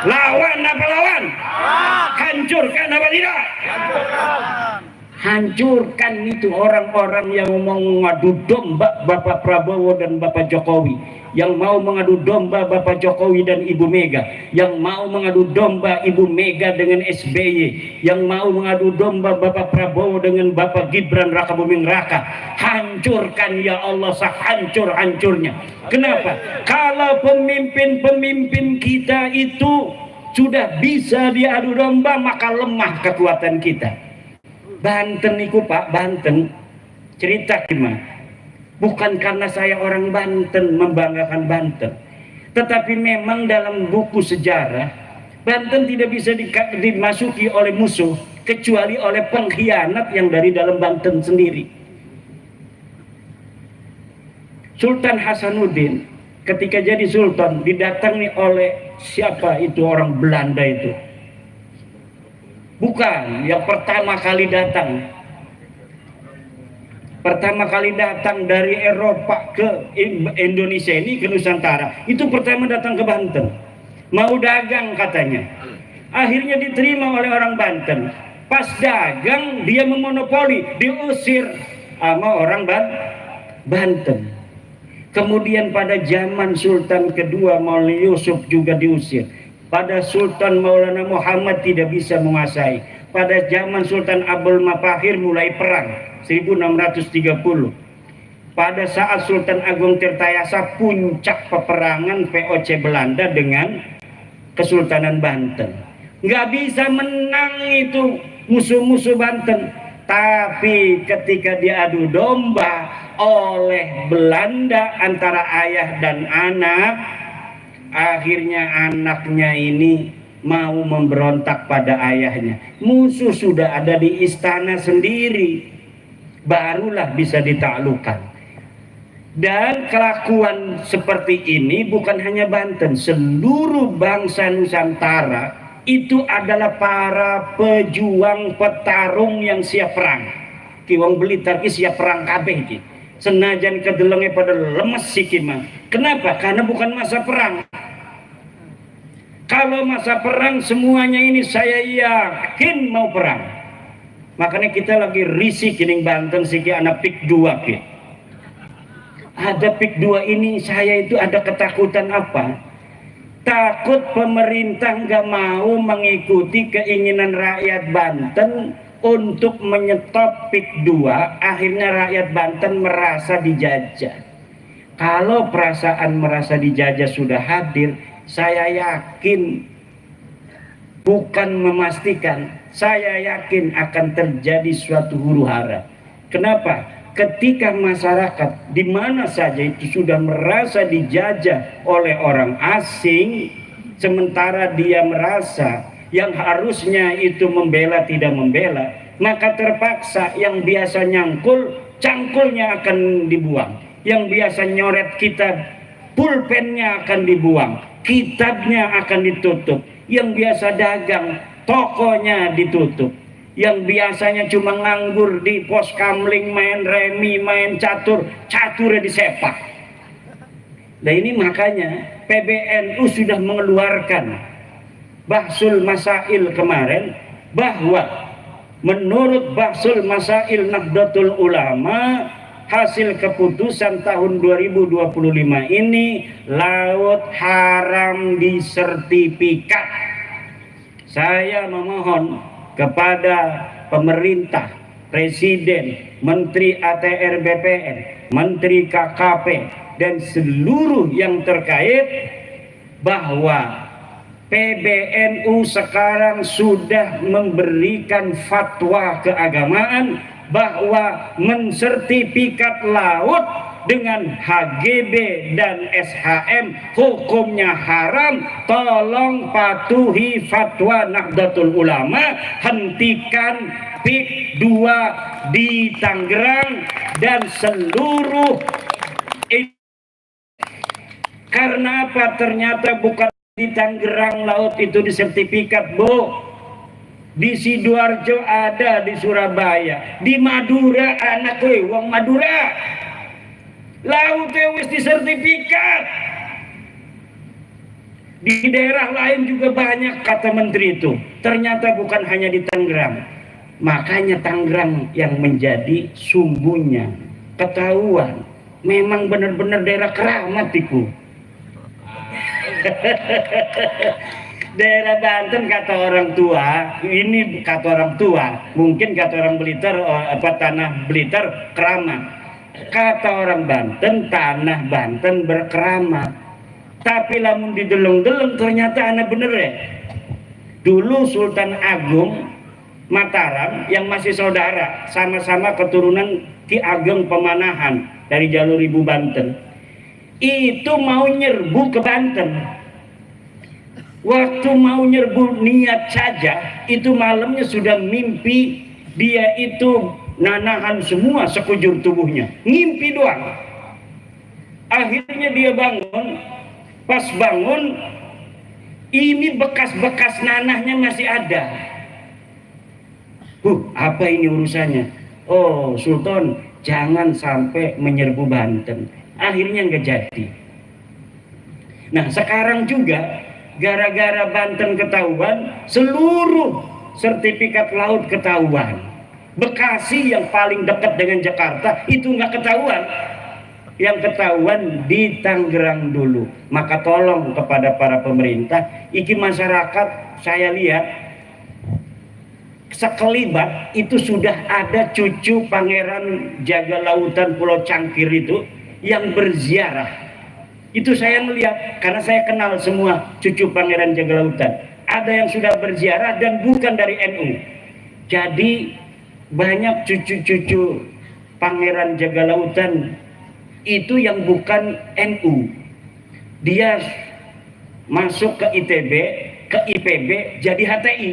Speaker 1: Lawan apa lawan? Ya. Hancurkan apa tidak? Hancurkan. Hancurkan itu orang-orang yang mau mengadu domba Bapak Prabowo dan Bapak Jokowi, yang mau mengadu domba Bapak Jokowi dan Ibu Mega, yang mau mengadu domba Ibu Mega dengan SBY, yang mau mengadu domba Bapak Prabowo dengan Bapak Gibran Raka Buming Raka. Hancurkan ya Allah, sehancur-hancurnya. Kenapa? Kalau pemimpin-pemimpin kita itu sudah bisa diadu domba, maka lemah kekuatan kita. Banten niku Pak, Banten cerita gimana? Bukan karena saya orang Banten membanggakan Banten, tetapi memang dalam buku sejarah Banten tidak bisa dimasuki oleh musuh kecuali oleh pengkhianat yang dari dalam Banten sendiri. Sultan Hasanuddin ketika jadi sultan didatangi oleh siapa itu orang Belanda itu? Bukan, yang pertama kali datang dari Eropa ke Indonesia ini, ke Nusantara, itu pertama datang ke Banten, mau dagang katanya. Akhirnya diterima oleh orang Banten. Pas dagang dia memonopoli, diusir sama orang Banten. Kemudian pada zaman Sultan kedua Maulana Yusuf juga diusir. Pada Sultan Maulana Muhammad tidak bisa menguasai. Pada zaman Sultan Abdul Mafahir mulai perang 1630. Pada saat Sultan Agung Tirtayasa puncak peperangan VOC Belanda dengan Kesultanan Banten. Nggak bisa menang itu musuh-musuh Banten. Tapi ketika diadu domba oleh Belanda antara ayah dan anak, akhirnya anaknya ini mau memberontak pada ayahnya. Musuh sudah ada di istana sendiri, barulah bisa ditaklukkan. Dan kelakuan seperti ini bukan hanya Banten, seluruh bangsa Nusantara itu adalah para pejuang petarung yang siap perang. Ki wong Blitar ki siap perang kabeh ki. Senajan kedelenge pada lemes siki mah. Kenapa? Karena bukan masa perang. Kalau masa perang semuanya ini saya yakin mau perang. Makanya kita lagi risih kining Banten siki anak pik 2 ki. Ada pik 2 ini saya itu ada ketakutan apa? Takut pemerintah nggak mau mengikuti keinginan rakyat Banten untuk menyetop pik 2, akhirnya rakyat Banten merasa dijajah. Kalau perasaan merasa dijajah sudah hadir, saya yakin, bukan memastikan, saya yakin akan terjadi suatu huru hara. Kenapa? Ketika masyarakat di mana saja itu sudah merasa dijajah oleh orang asing, sementara dia merasa yang harusnya itu membela tidak membela, maka terpaksa yang biasa nyangkul, cangkulnya akan dibuang. Yang biasa nyoret kita pulpennya akan dibuang, kitabnya akan ditutup, yang biasa dagang tokonya ditutup, yang biasanya cuma nganggur di pos kamling main remi, main catur, caturnya disepak. Nah ini makanya PBNU sudah mengeluarkan Bahsul Masail kemarin, bahwa menurut Bahsul Masail Nahdlatul Ulama, hasil keputusan tahun 2025 ini laut haram disertifikat. Saya memohon kepada pemerintah, Presiden, Menteri ATR BPN, Menteri KKP, dan seluruh yang terkait, bahwa PBNU sekarang sudah memberikan fatwa keagamaan bahwa mensertifikat laut dengan HGB dan SHM hukumnya haram. Tolong patuhi fatwa Nahdlatul Ulama, hentikan PIK 2 di Tangerang dan seluruh. Karena apa? Ternyata bukan di Tangerang laut itu disertifikat, Bu. Di Sidoarjo ada, di Surabaya, di Madura, anak gue wong Madura lautnya wis disertifikat. Di daerah lain juga banyak, kata menteri itu. Ternyata bukan hanya di Tangerang. Makanya Tangerang yang menjadi sumbunya. Ketahuan memang benar-benar daerah keramat itu. Daerah Banten kata orang tua, ini kata orang tua, mungkin kata orang Blitar, tanah Blitar keramat. Kata orang Banten, tanah Banten berkeramat. Tapi lamun dideleng-deleng ternyata anak bener ya. Dulu Sultan Agung Mataram yang masih saudara, sama-sama keturunan Ki Ageng Pemanahan dari jalur Ibu Banten, itu mau nyerbu ke Banten. Waktu mau nyerbu niat saja, itu malamnya sudah mimpi dia itu nanahan semua sekujur tubuhnya. Ngimpi doang. Akhirnya dia bangun. Pas bangun, ini bekas-bekas nanahnya masih ada. Apa ini urusannya? Oh, Sultan, jangan sampai menyerbu Banten. Akhirnya nggak jadi. Nah, sekarang juga gara-gara Banten ketahuan, seluruh sertifikat laut ketahuan. Bekasi yang paling dekat dengan Jakarta itu nggak ketahuan. Yang ketahuan di Tangerang dulu. Maka tolong kepada para pemerintah, iki masyarakat saya lihat sekelibat itu sudah ada cucu Pangeran Jaga Lautan Pulau Cangkir itu yang berziarah. Itu saya melihat, karena saya kenal semua cucu Pangeran Jaga Lautan. Ada yang sudah berziarah dan bukan dari NU. Jadi banyak cucu-cucu Pangeran Jaga Lautan itu yang bukan NU. Dia masuk ke ITB, ke IPB, jadi HTI.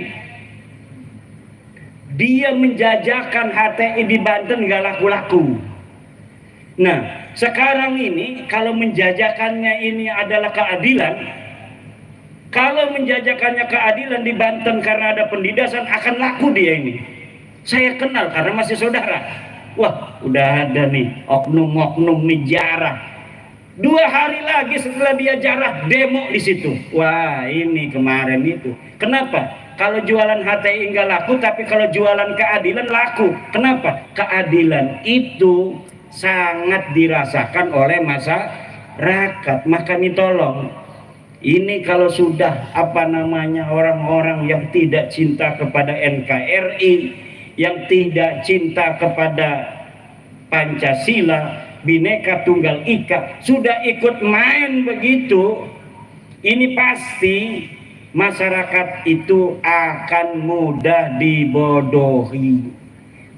Speaker 1: Dia menjajakan HTI di Banten gak laku-laku. Nah, sekarang ini kalau menjajakannya ini adalah keadilan, kalau menjajakannya keadilan di Banten karena ada pendidasan, akan laku dia ini. Saya kenal karena masih saudara. Wah, udah ada nih oknum-oknum nih jarah. 2 hari lagi setelah dia jarah, demo di situ. Wah, ini kemarin itu. Kenapa? Kalau jualan HTI enggak laku, tapi kalau jualan keadilan laku. Kenapa? Keadilan itu sangat dirasakan oleh masyarakat. Maka nih tolong, ini kalau sudah orang-orang yang tidak cinta kepada NKRI, yang tidak cinta kepada Pancasila, Bhinneka Tunggal Ika, sudah ikut main begitu, ini pasti masyarakat itu akan mudah dibodohi,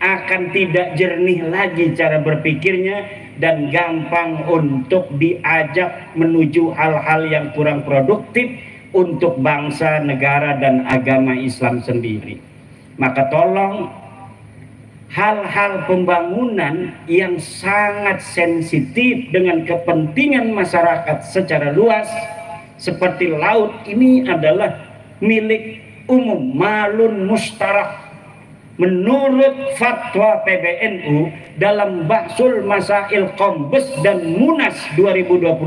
Speaker 1: akan tidak jernih lagi cara berpikirnya, dan gampang untuk diajak menuju hal-hal yang kurang produktif untuk bangsa, negara, dan agama Islam sendiri. Maka tolong hal-hal pembangunan yang sangat sensitif dengan kepentingan masyarakat secara luas seperti laut ini adalah milik umum, malun mustarak. Menurut fatwa PBNU dalam Bahsul Masail Kombes dan Munas 2025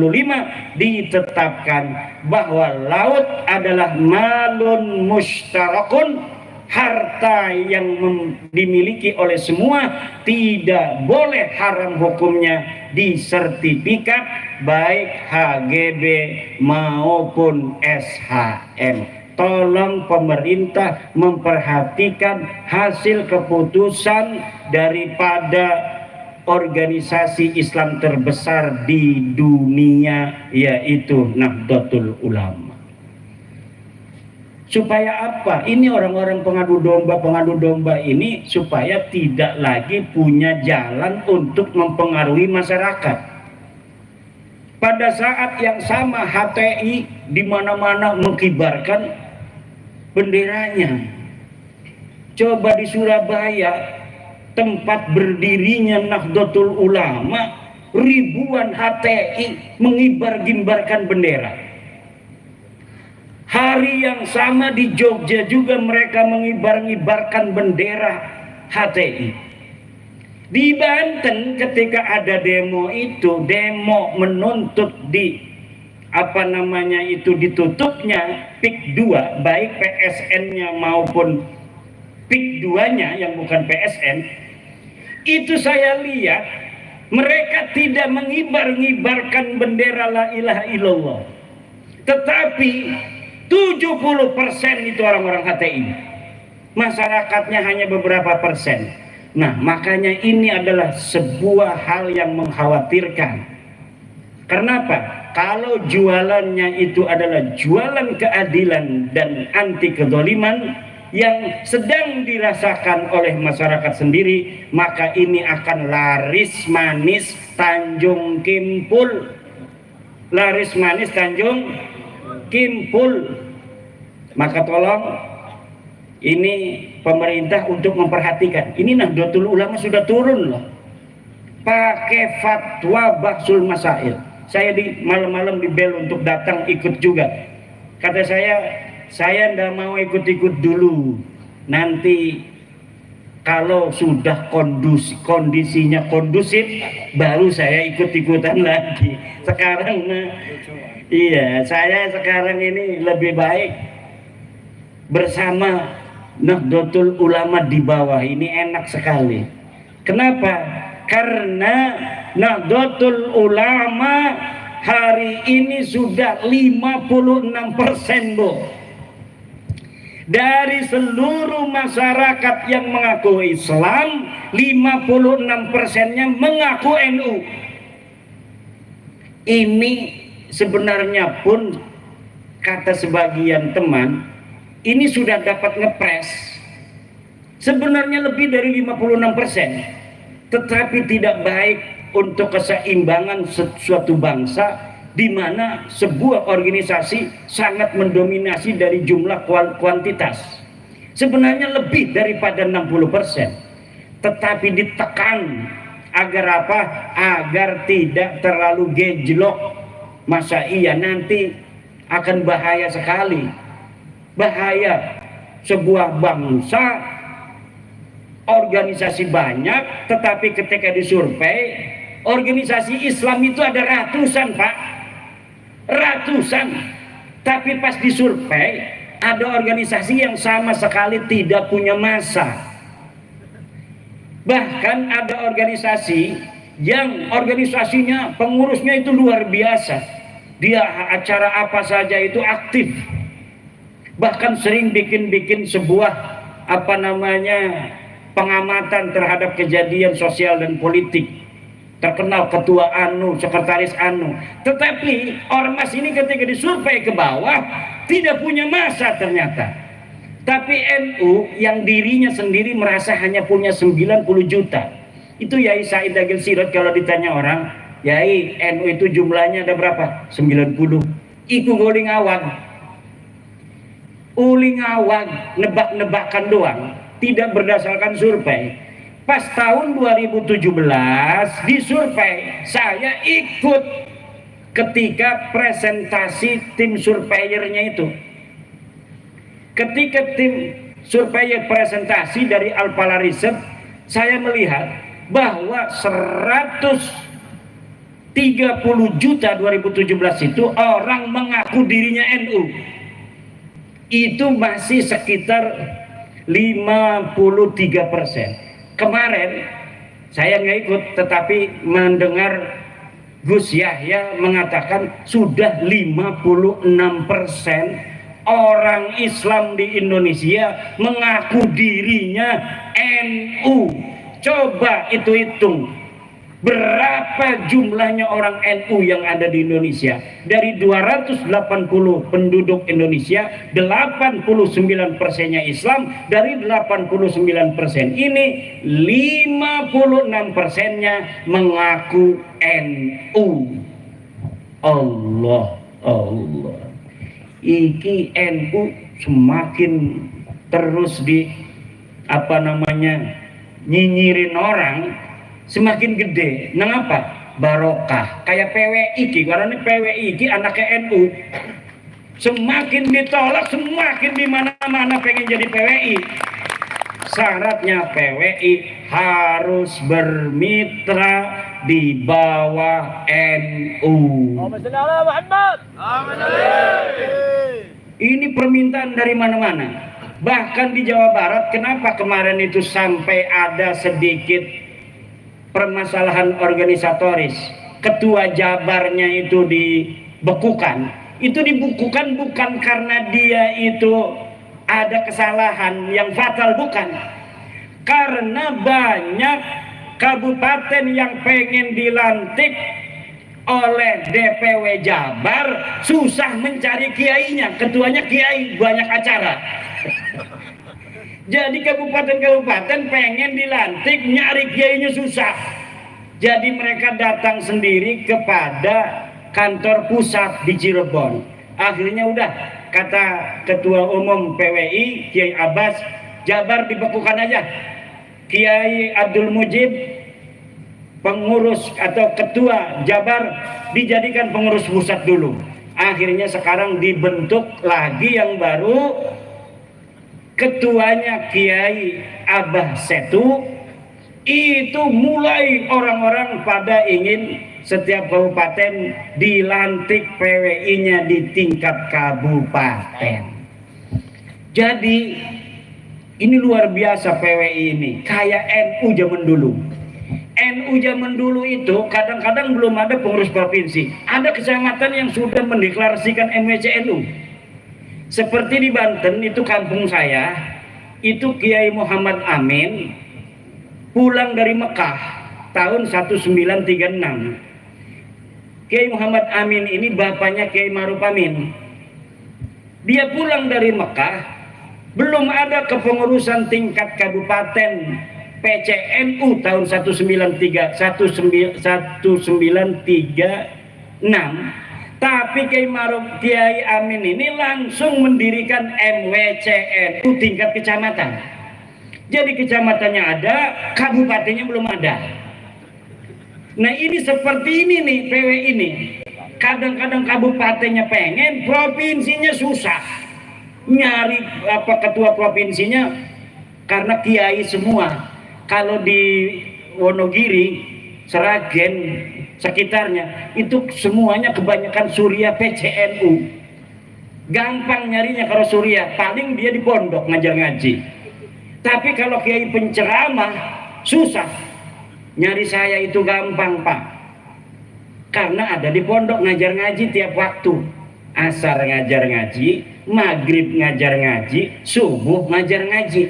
Speaker 1: ditetapkan bahwa laut adalah malun mustarakun, harta yang dimiliki oleh semua, tidak boleh haram hukumnya disertifikat baik HGB maupun SHM. Tolong pemerintah memperhatikan hasil keputusan daripada organisasi Islam terbesar di dunia, yaitu Nahdlatul Ulama. Supaya apa? Ini orang-orang pengadu domba ini supaya tidak lagi punya jalan untuk mempengaruhi masyarakat. Pada saat yang sama HTI di mana-mana mengibarkan benderanya. Coba di Surabaya, tempat berdirinya Nahdlatul Ulama, ribuan HTI mengibar-gimbarkan bendera. Hari yang sama di Jogja juga mereka mengibar-gibarkan bendera HTI. Di Banten ketika ada demo menuntut ditutupnya PIK 2, baik PSN-nya maupun PIK 2-nya yang bukan PSN, itu saya lihat mereka tidak mengibar-ngibarkan bendera la ilaha illallah, tetapi 70% itu orang-orang HTI, masyarakatnya hanya beberapa persen. Nah, makanya ini adalah sebuah hal yang mengkhawatirkan. Karena apa? Kalau jualannya itu adalah jualan keadilan dan anti kezaliman yang sedang dirasakan oleh masyarakat sendiri, maka ini akan laris manis Tanjung Kimpul. Laris manis Tanjung Kimpul. Maka tolong ini pemerintah untuk memperhatikan. Ini Nahdlatul Ulama sudah turun loh, pakai fatwa Bahsul Masail. Saya di malam-malam di bel untuk datang ikut juga. Kata saya ndak mau ikut-ikut dulu. Nanti kalau sudah kondisinya kondusif, baru saya ikut-ikutan lagi. Sekarang iya, saya sekarang ini lebih baik bersama Nahdlatul Ulama di bawah. Ini enak sekali. Kenapa? Karena Nahdlatul Ulama hari ini sudah 56%, Bu. Dari seluruh masyarakat yang mengaku Islam, 56%-nya mengaku NU. Ini sebenarnya pun kata sebagian teman, ini sudah dapat ngepres sebenarnya lebih dari 56%, tetapi tidak baik untuk keseimbangan suatu bangsa di mana sebuah organisasi sangat mendominasi dari jumlah kuantitas. Sebenarnya lebih daripada 60%, tetapi ditekan agar apa? Agar tidak terlalu gejlok. Masa iya nanti akan bahaya sekali. Bahaya sebuah bangsa organisasi banyak, tetapi ketika disurvei organisasi Islam itu ada ratusan, Pak, ratusan, tapi pas disurvei ada organisasi yang sama sekali tidak punya massa. Bahkan ada organisasi yang organisasinya pengurusnya itu luar biasa, dia acara apa saja itu aktif, bahkan sering bikin sebuah pengamatan terhadap kejadian sosial dan politik, terkenal ketua anu, sekretaris anu. Tetapi ormas ini ketika disurvei ke bawah tidak punya massa ternyata. Tapi NU yang dirinya sendiri merasa hanya punya 90 juta. Itu Yai Said Agil Sirot kalau ditanya orang, Yai NU itu jumlahnya ada berapa? 90. Iku goling awang. Uling awang, nebak-nebakan doang, tidak berdasarkan survei. Pas tahun 2017 disurvei, saya ikut ketika presentasi tim surveyornya itu. Ketika tim surveyor presentasi dari Alpala Research, saya melihat bahwa 130 juta 2017 itu orang mengaku dirinya NU. Itu masih sekitar 53%. Kemarin saya nggak ikut, tetapi mendengar Gus Yahya mengatakan sudah 56% orang Islam di Indonesia mengaku dirinya NU. Coba itu hitung, berapa jumlahnya orang NU yang ada di Indonesia. Dari 280 penduduk Indonesia, 89%-nya Islam. Dari 89% ini 56%-nya mengaku NU. Allah iki NU semakin terus di nyinyirin orang, semakin gede. Mengapa? Barokah. Kayak PWI karena ini PWI anaknya NU. Semakin ditolak, semakin di mana-mana pengen jadi PWI. Syaratnya PWI harus bermitra di bawah NU. Ini permintaan dari mana-mana. Bahkan di Jawa Barat, kenapa kemarin itu sampai ada sedikit permasalahan organisatoris? Ketua Jabarnya itu dibekukan. Itu dibekukan bukan karena dia itu ada kesalahan yang fatal, bukan. Karena banyak kabupaten yang pengen dilantik oleh DPW Jabar susah mencari kiainya, ketuanya kiai banyak acara. Jadi kabupaten-kabupaten pengen dilantik, nyari kiainya susah. Jadi mereka datang sendiri kepada kantor pusat di Cirebon. Akhirnya udah, kata Ketua Umum PWI Kiai Abbas, Jabar dibekukan aja. Kiai Abdul Mujib pengurus atau ketua Jabar dijadikan pengurus pusat dulu. Akhirnya sekarang dibentuk lagi yang baru, ketuanya Kiai Abah Setu. Itu mulai orang-orang pada ingin setiap kabupaten dilantik PWI-nya di tingkat kabupaten. Jadi ini luar biasa PWI ini, kayak NU zaman dulu. NU zaman dulu itu kadang-kadang belum ada pengurus provinsi. Ada kecamatan yang sudah mendeklarasikan MWCNU. Seperti di Banten itu kampung saya, itu Kiai Muhammad Amin pulang dari Mekah tahun 1936. Kiai Muhammad Amin ini bapaknya Kiai Ma'ruf Amin. Dia pulang dari Mekah, belum ada kepengurusan tingkat kabupaten PCNU tahun 1936, tapi Kiai Amin ini langsung mendirikan MWCNU tingkat kecamatan. Jadi kecamatannya ada, kabupatennya belum ada. Nah ini seperti ini nih PWI ini. Kadang-kadang kabupatennya pengen, provinsinya susah. Nyari ketua provinsinya karena kiai semua. Kalau di Wonogiri, Seragen, sekitarnya itu semuanya kebanyakan Surya PCNU. Gampang nyarinya kalau Surya, paling dia di pondok ngajar ngaji. Tapi kalau kiai penceramah susah. Nyari saya itu gampang, Pak. Karena ada di pondok ngajar ngaji tiap waktu. Asar ngajar ngaji, maghrib ngajar ngaji, subuh ngajar ngaji.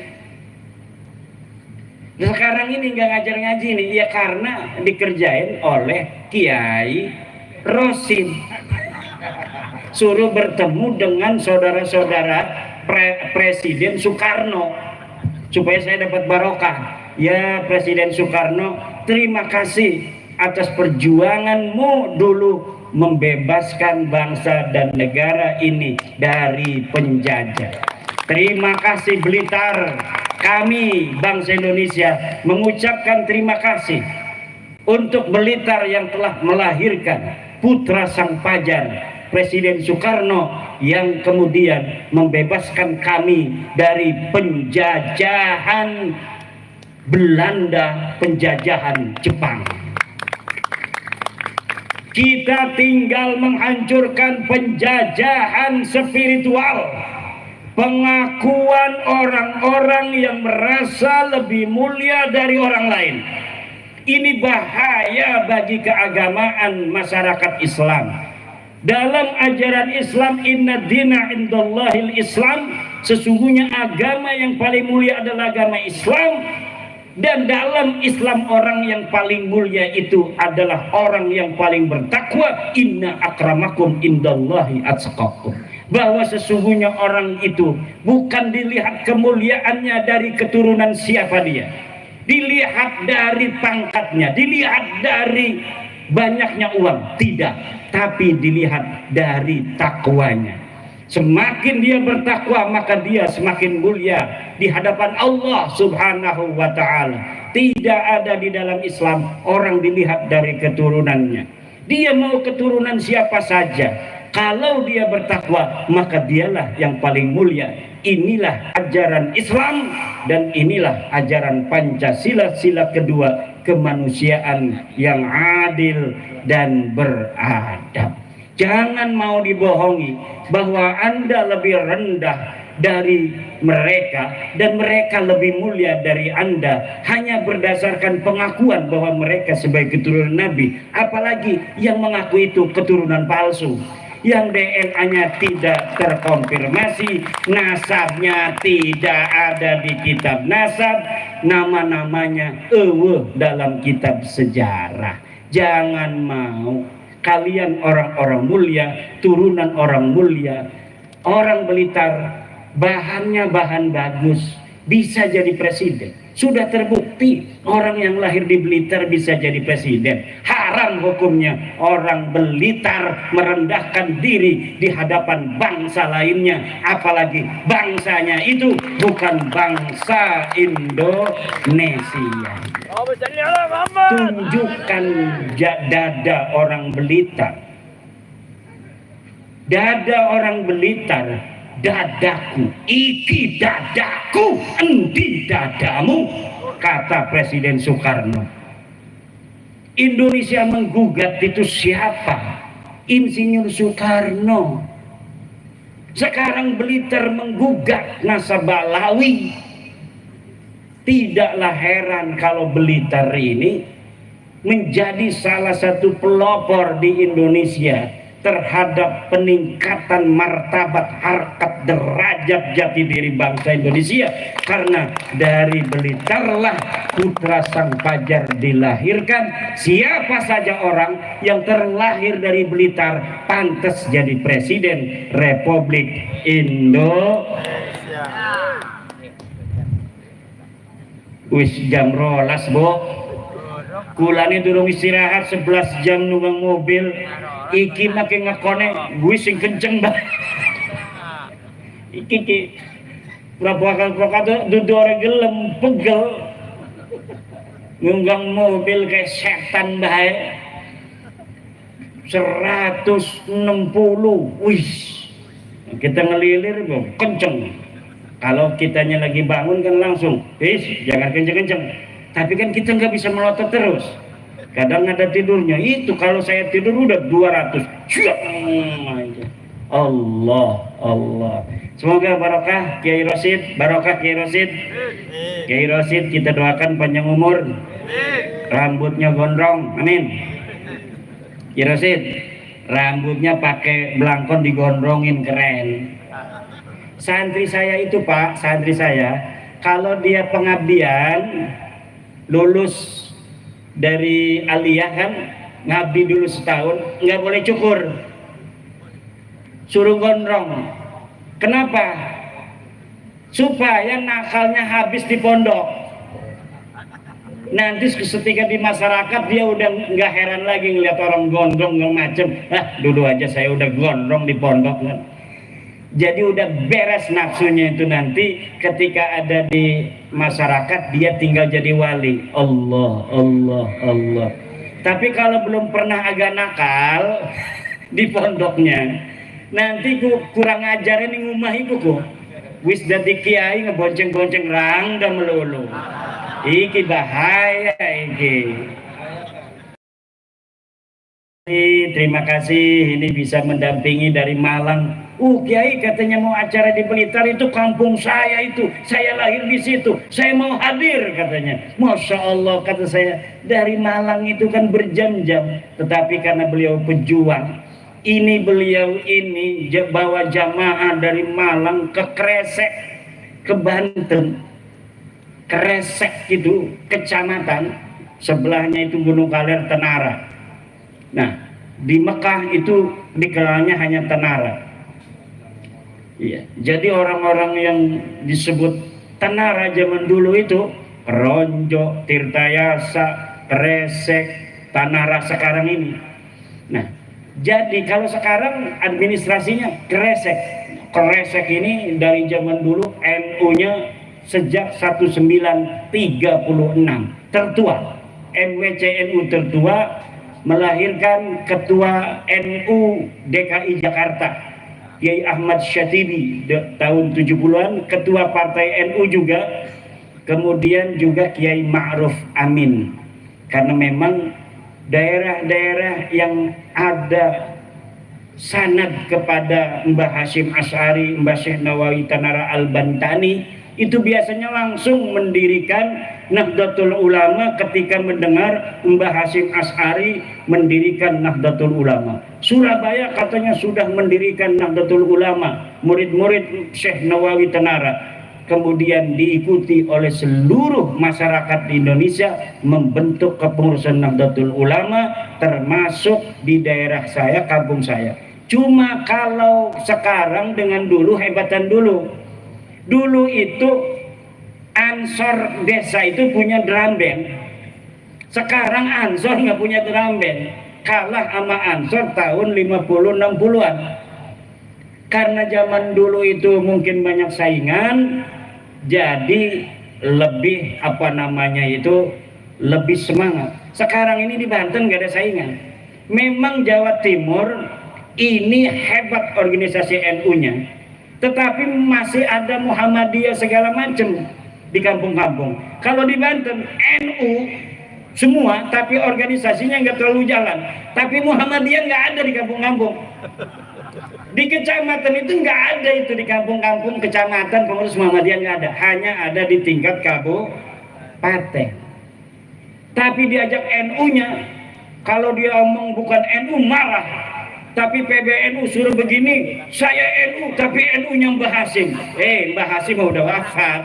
Speaker 1: Sekarang ini nggak ngajar ngaji nih, ya karena dikerjain oleh Kiai Rosin. Suruh bertemu dengan saudara-saudara Presiden Soekarno supaya saya dapat barokah. Ya Presiden Soekarno, terima kasih atas perjuanganmu dulu membebaskan bangsa dan negara ini dari penjajah. Terima kasih Blitar, kami bangsa Indonesia mengucapkan terima kasih untuk Blitar yang telah melahirkan putra sang fajar Presiden Soekarno yang kemudian membebaskan kami dari penjajahan Belanda, penjajahan Jepang. Kita tinggal menghancurkan penjajahan spiritual, pengakuan orang-orang yang merasa lebih mulia dari orang lain. Ini bahaya bagi keagamaan masyarakat Islam. Dalam ajaran Islam, inna dina indallahil Islam, sesungguhnya agama yang paling mulia adalah agama Islam. Dan dalam Islam orang yang paling mulia itu adalah orang yang paling bertakwa. Inna akramakum indallahi atqakum. Bahwa sesungguhnya orang itu bukan dilihat kemuliaannya dari keturunan siapa dia, dilihat dari pangkatnya, dilihat dari banyaknya uang, tidak, tapi dilihat dari takwanya. Semakin dia bertakwa, maka dia semakin mulia di hadapan Allah Subhanahu wa ta'ala. Tidak ada di dalam Islam orang dilihat dari keturunannya. Dia mau keturunan siapa saja, kalau dia bertakwa, maka dialah yang paling mulia. Inilah ajaran Islam dan inilah ajaran Pancasila, sila kedua, kemanusiaan yang adil dan beradab. Jangan mau dibohongi bahwa Anda lebih rendah dari mereka dan mereka lebih mulia dari Anda hanya berdasarkan pengakuan bahwa mereka sebagai keturunan Nabi. Apalagi yang mengaku itu keturunan palsu, yang DNA-nya tidak terkonfirmasi, nasabnya tidak ada di kitab nasab, nama-namanya dalam kitab sejarah. Jangan mau. Kalian orang-orang mulia, turunan orang mulia, orang Blitar, bahannya bahan bagus, bisa jadi presiden. Sudah terbukti orang yang lahir di Blitar bisa jadi presiden. Haram hukumnya orang Blitar merendahkan diri di hadapan bangsa lainnya, apalagi bangsanya itu bukan bangsa Indonesia. Tunjukkan dada orang Blitar. Dada orang Blitar, dadaku, iki dadaku, endi dadamu, kata Presiden Soekarno. Indonesia menggugat itu siapa? Insinyur Soekarno. Sekarang Blitar menggugat nasabah Lawi. Tidaklah heran kalau Blitar ini menjadi salah satu pelopor di Indonesia terhadap peningkatan martabat, harkat, derajat jati diri bangsa Indonesia. Karena dari Blitarlah putra sang fajar dilahirkan. Siapa saja orang yang terlahir dari Blitar pantas jadi presiden Republik Indonesia. Wis jam rolas, Bo. Kulane durung istirahat 11 jam nunggang mobil. Iki makin ngekone gue sing kenceng banget. Iki berapa dudu orang gelem pegel nunggang mobil kayak setan bae. 160. Wih, kita ngelilir kok kenceng. Kalau kitanya lagi bangun kan langsung, jangan kenceng-kenceng. Tapi kan kita nggak bisa melotot terus. Kadang ada tidurnya. Itu kalau saya tidur udah 200. Allah. Semoga barokah Kiai Rosid, barokah Kiai Rosid. Kiai Rosid kita doakan panjang umur. Rambutnya gondrong, amin. Kiai Rosid, rambutnya pakai belangkon digondrongin, keren. Santri saya itu, Pak, santri saya, kalau dia pengabdian lulus dari aliyah kan, ngabdi dulu setahun, nggak boleh cukur, suruh gondrong. Kenapa? Supaya nakalnya habis di pondok. Nanti ketika di masyarakat dia udah nggak heran lagi ngeliat orang gondrong yang macem. Dulu aja saya udah gondrong di pondok kan. Jadi udah beres nafsunya itu, nanti ketika ada di masyarakat dia tinggal jadi wali. Allah, Allah, Allah. Tapi kalau belum pernah agak nakal di pondoknya, nanti kurang ajarin ning omah iku ku. Wis dadi kiai ngebonceng-bonceng rangga melulu. Iki bahaya iki. Terima kasih ini bisa mendampingi dari Malang. Kiai katanya mau acara di Blitar, itu kampung saya, itu saya lahir di situ, saya mau hadir katanya. Masya Allah, kata saya, dari Malang itu kan berjam-jam, tetapi karena beliau pejuang, beliau ini bawa jamaah dari Malang ke Kresek, ke Banten. Kresek itu kecamatan, sebelahnya itu Gunung Kaler, Tenara. Nah, di Mekah itu dikenalnya hanya Tenara. Iya, jadi orang-orang yang disebut Tenara zaman dulu itu Ronjo, Tirtayasa, Kresek, Tanara sekarang ini. Nah, jadi kalau sekarang administrasinya Kresek. Kresek ini dari zaman dulu NU-nya sejak 1936 tertua. MWCNU tertua, melahirkan ketua NU DKI Jakarta Kiai Ahmad Syatibi tahun 70-an, ketua partai NU juga, kemudian juga Kiai Ma'ruf Amin. Karena memang daerah-daerah yang ada sanad kepada Mbah Hasyim Asy'ari, Mbah Syekh Nawawi Tanara Al-Bantani, itu biasanya langsung mendirikan Nahdlatul Ulama ketika mendengar Mbah Hasyim Asy'ari mendirikan Nahdlatul Ulama. Surabaya katanya sudah mendirikan Nahdlatul Ulama, murid-murid Syekh Nawawi Tanara. Kemudian diikuti oleh seluruh masyarakat di Indonesia membentuk kepengurusan Nahdlatul Ulama, termasuk di daerah saya, kampung saya. Cuma kalau sekarang dengan dulu, hebatan dulu. Dulu itu Ansor desa itu punya drum band. Sekarang Ansor nggak punya drum band, kalah sama Ansor tahun 50-60-an. Karena zaman dulu itu mungkin banyak saingan, jadi lebih lebih semangat. Sekarang ini di Banten nggak ada saingan. Memang Jawa Timur ini hebat organisasi NU-nya. Tetapi masih ada Muhammadiyah segala macam di kampung-kampung. Kalau di Banten NU semua, tapi organisasinya nggak terlalu jalan. Tapi Muhammadiyah nggak ada di kampung-kampung. Di kecamatan itu nggak ada, itu di kampung-kampung kecamatan pengurus Muhammadiyah nggak ada. Hanya ada di tingkat kabupaten. Tapi diajak NU-nya, kalau dia omong bukan NU marah. Tapi PBNU suruh begini, saya NU tapi NU-nya Mbah Hasyim. Mbah Hasyim udah wafat.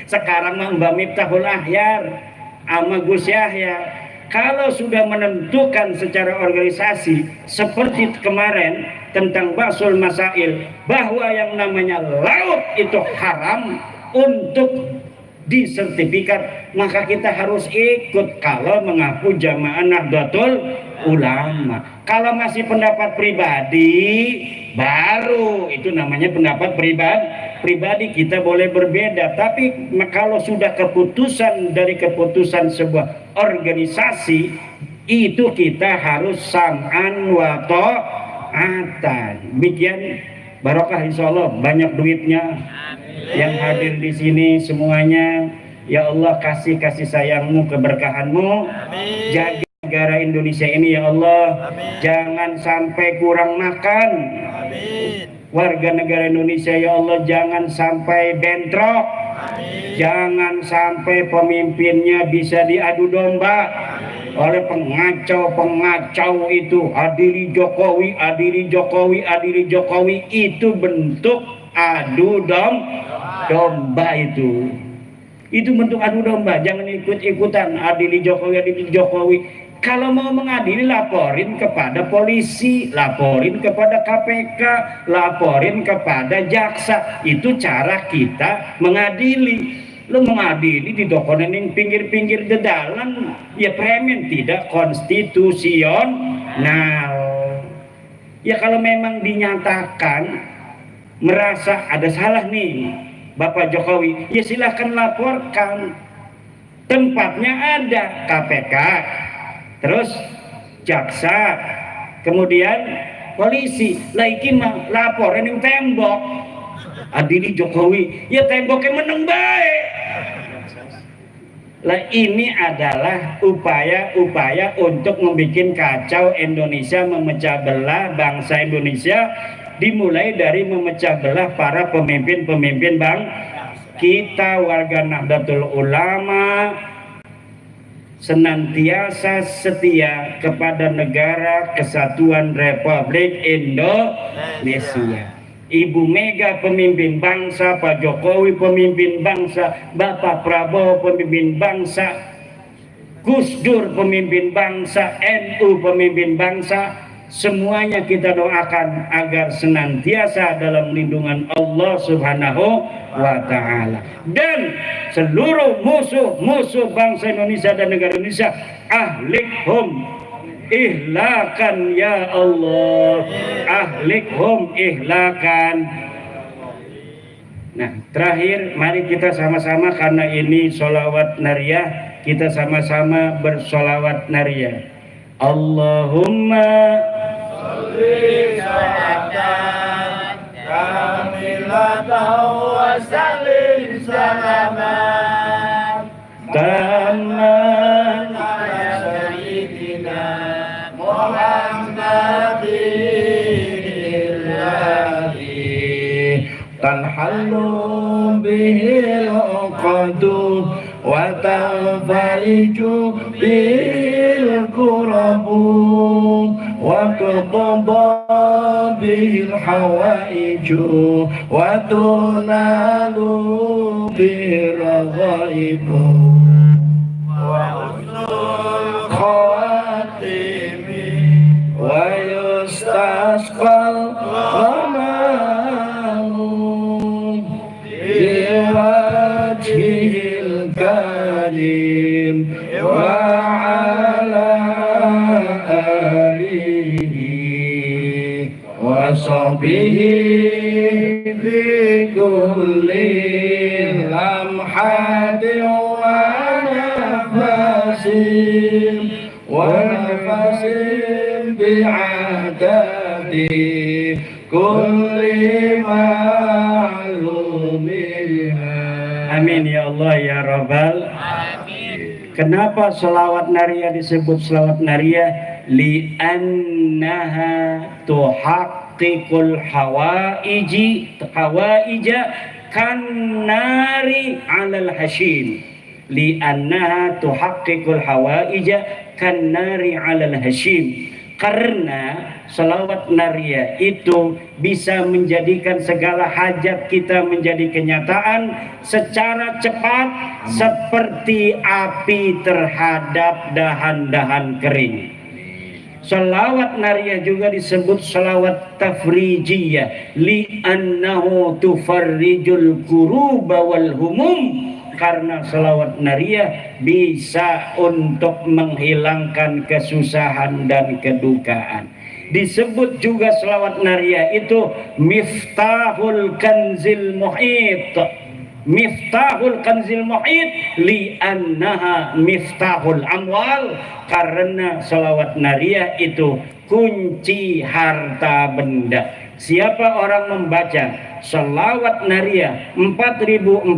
Speaker 1: Sekarang mah Mbah Miftahul Ahyar sama Gus Yahya. Kalau sudah menentukan secara organisasi seperti kemarin tentang Basul Masail, bahwa yang namanya laut itu haram untuk disertifikat, maka kita harus ikut kalau mengaku jamaah Nahdlatul Ulama. Kalau masih pendapat pribadi, baru itu namanya pendapat pribadi, kita boleh berbeda. Tapi kalau sudah keputusan dari keputusan sebuah organisasi, itu kita harus sam'an wa ta'atan. Demikian, barokah insyaallah, banyak duitnya yang hadir di sini semuanya. Ya Allah, kasih sayangmu, keberkahanmu, jaga negara Indonesia ini ya Allah. Jangan sampai kurang makan. Warga negara Indonesia ya Allah, jangan sampai bentrok. Jangan sampai pemimpinnya bisa diadu domba oleh pengacau itu. Adili Jokowi, itu bentuk adu domba itu bentuk adu domba. Jangan ikut-ikutan adili Jokowi. Kalau mau mengadili, laporin kepada polisi, laporin kepada KPK, laporin kepada jaksa. Itu cara kita mengadili. Lu mengadili di dokonan pinggir-pinggir dedalan, ya premen, tidak konstitusional. Ya kalau memang dinyatakan merasa ada salah nih Bapak Jokowi, ya silahkan laporkan. Tempatnya ada KPK, terus jaksa, kemudian polisi. Lagi mah laporan yang tembok. Adili Jokowi, ya temboknya meneng baik. Lah ini adalah upaya-upaya untuk membuat kacau Indonesia, memecah belah bangsa Indonesia, dimulai dari memecah belah para pemimpin-pemimpin kita. Warga Nahdlatul Ulama senantiasa setia kepada negara kesatuan Republik Indonesia. Ibu Mega pemimpin bangsa, Pak Jokowi pemimpin bangsa, Bapak Prabowo pemimpin bangsa, Gus Dur pemimpin bangsa, NU pemimpin bangsa, semuanya kita doakan agar senantiasa dalam lindungan Allah Subhanahu wa Ta'ala. Dan seluruh musuh-musuh bangsa Indonesia dan negara Indonesia, ahlikhum ihlakan ya Allah, ahlikhum ihlakan. Nah, terakhir mari kita sama-sama, karena ini sholawat nariyah, kita sama-sama bersolawat nariyah. Allahumma sholli sholatan kamilatan wa sallim salaman taman ala sayyidina Muhammadin tanhallu bihil uqadu wa tanfariju bil kurabu wa tuqda bil hawaiju wa tunalu bil ghaibu wa usul khawatimi wa yustasqal ghamam biwajhil karim wa ala alihi wa sahbihi bi kulli lamhatin wa nafasin bi'adadi kulli ma'lumin. Amin ya Allah ya Rabbal. Amin. Kenapa selawat nariyah disebut selawat nariyah? Li'annaha tuhaqqiqul hawaija kannari 'alal hashim. Li'annaha tuhaqqiqul hawaija kannari 'alal hashim. Karena selawat nariyah itu bisa menjadikan segala hajat kita menjadi kenyataan secara cepat, seperti api terhadap dahan-dahan kering. Selawat nariyah juga disebut selawat tafrijiyah, li'annahu tufarrijul kuruba wal humum. Karena selawat nariyah bisa untuk menghilangkan kesusahan dan kedukaan. Disebut juga selawat nariyah itu miftahul kanzil muhit. Miftahul kanzil muhit li'annaha miftahul amwal. Karena selawat nariyah itu kunci harta benda. Siapa orang membaca selawat nariyah 4444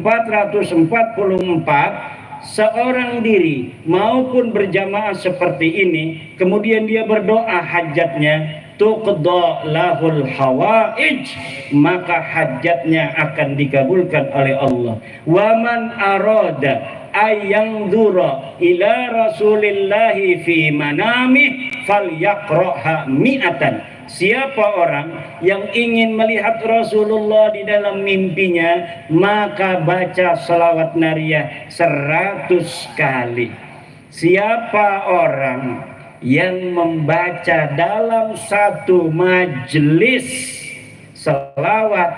Speaker 1: seorang diri maupun berjamaah seperti ini, kemudian dia berdoa hajatnya, tuqda lahul hawaij, maka hajatnya akan dikabulkan oleh Allah. Wa man arada ayang dura ila rasulillahi fi manami falyaqraha mi'atan. Siapa orang yang ingin melihat Rasulullah di dalam mimpinya, maka baca selawat nariyah 100 kali. Siapa orang yang membaca dalam satu majelis selawat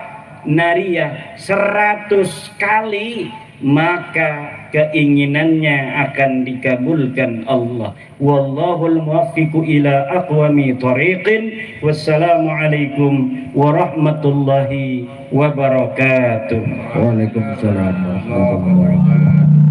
Speaker 1: nariyah 100 kali, maka keinginannya akan dikabulkan Allah. Wallahul muwaffiqu ila aqwami thariqin. Wassalamualaikum warahmatullahi wabarakatuh.
Speaker 2: Waalaikumsalam warahmatullahi wabarakatuh.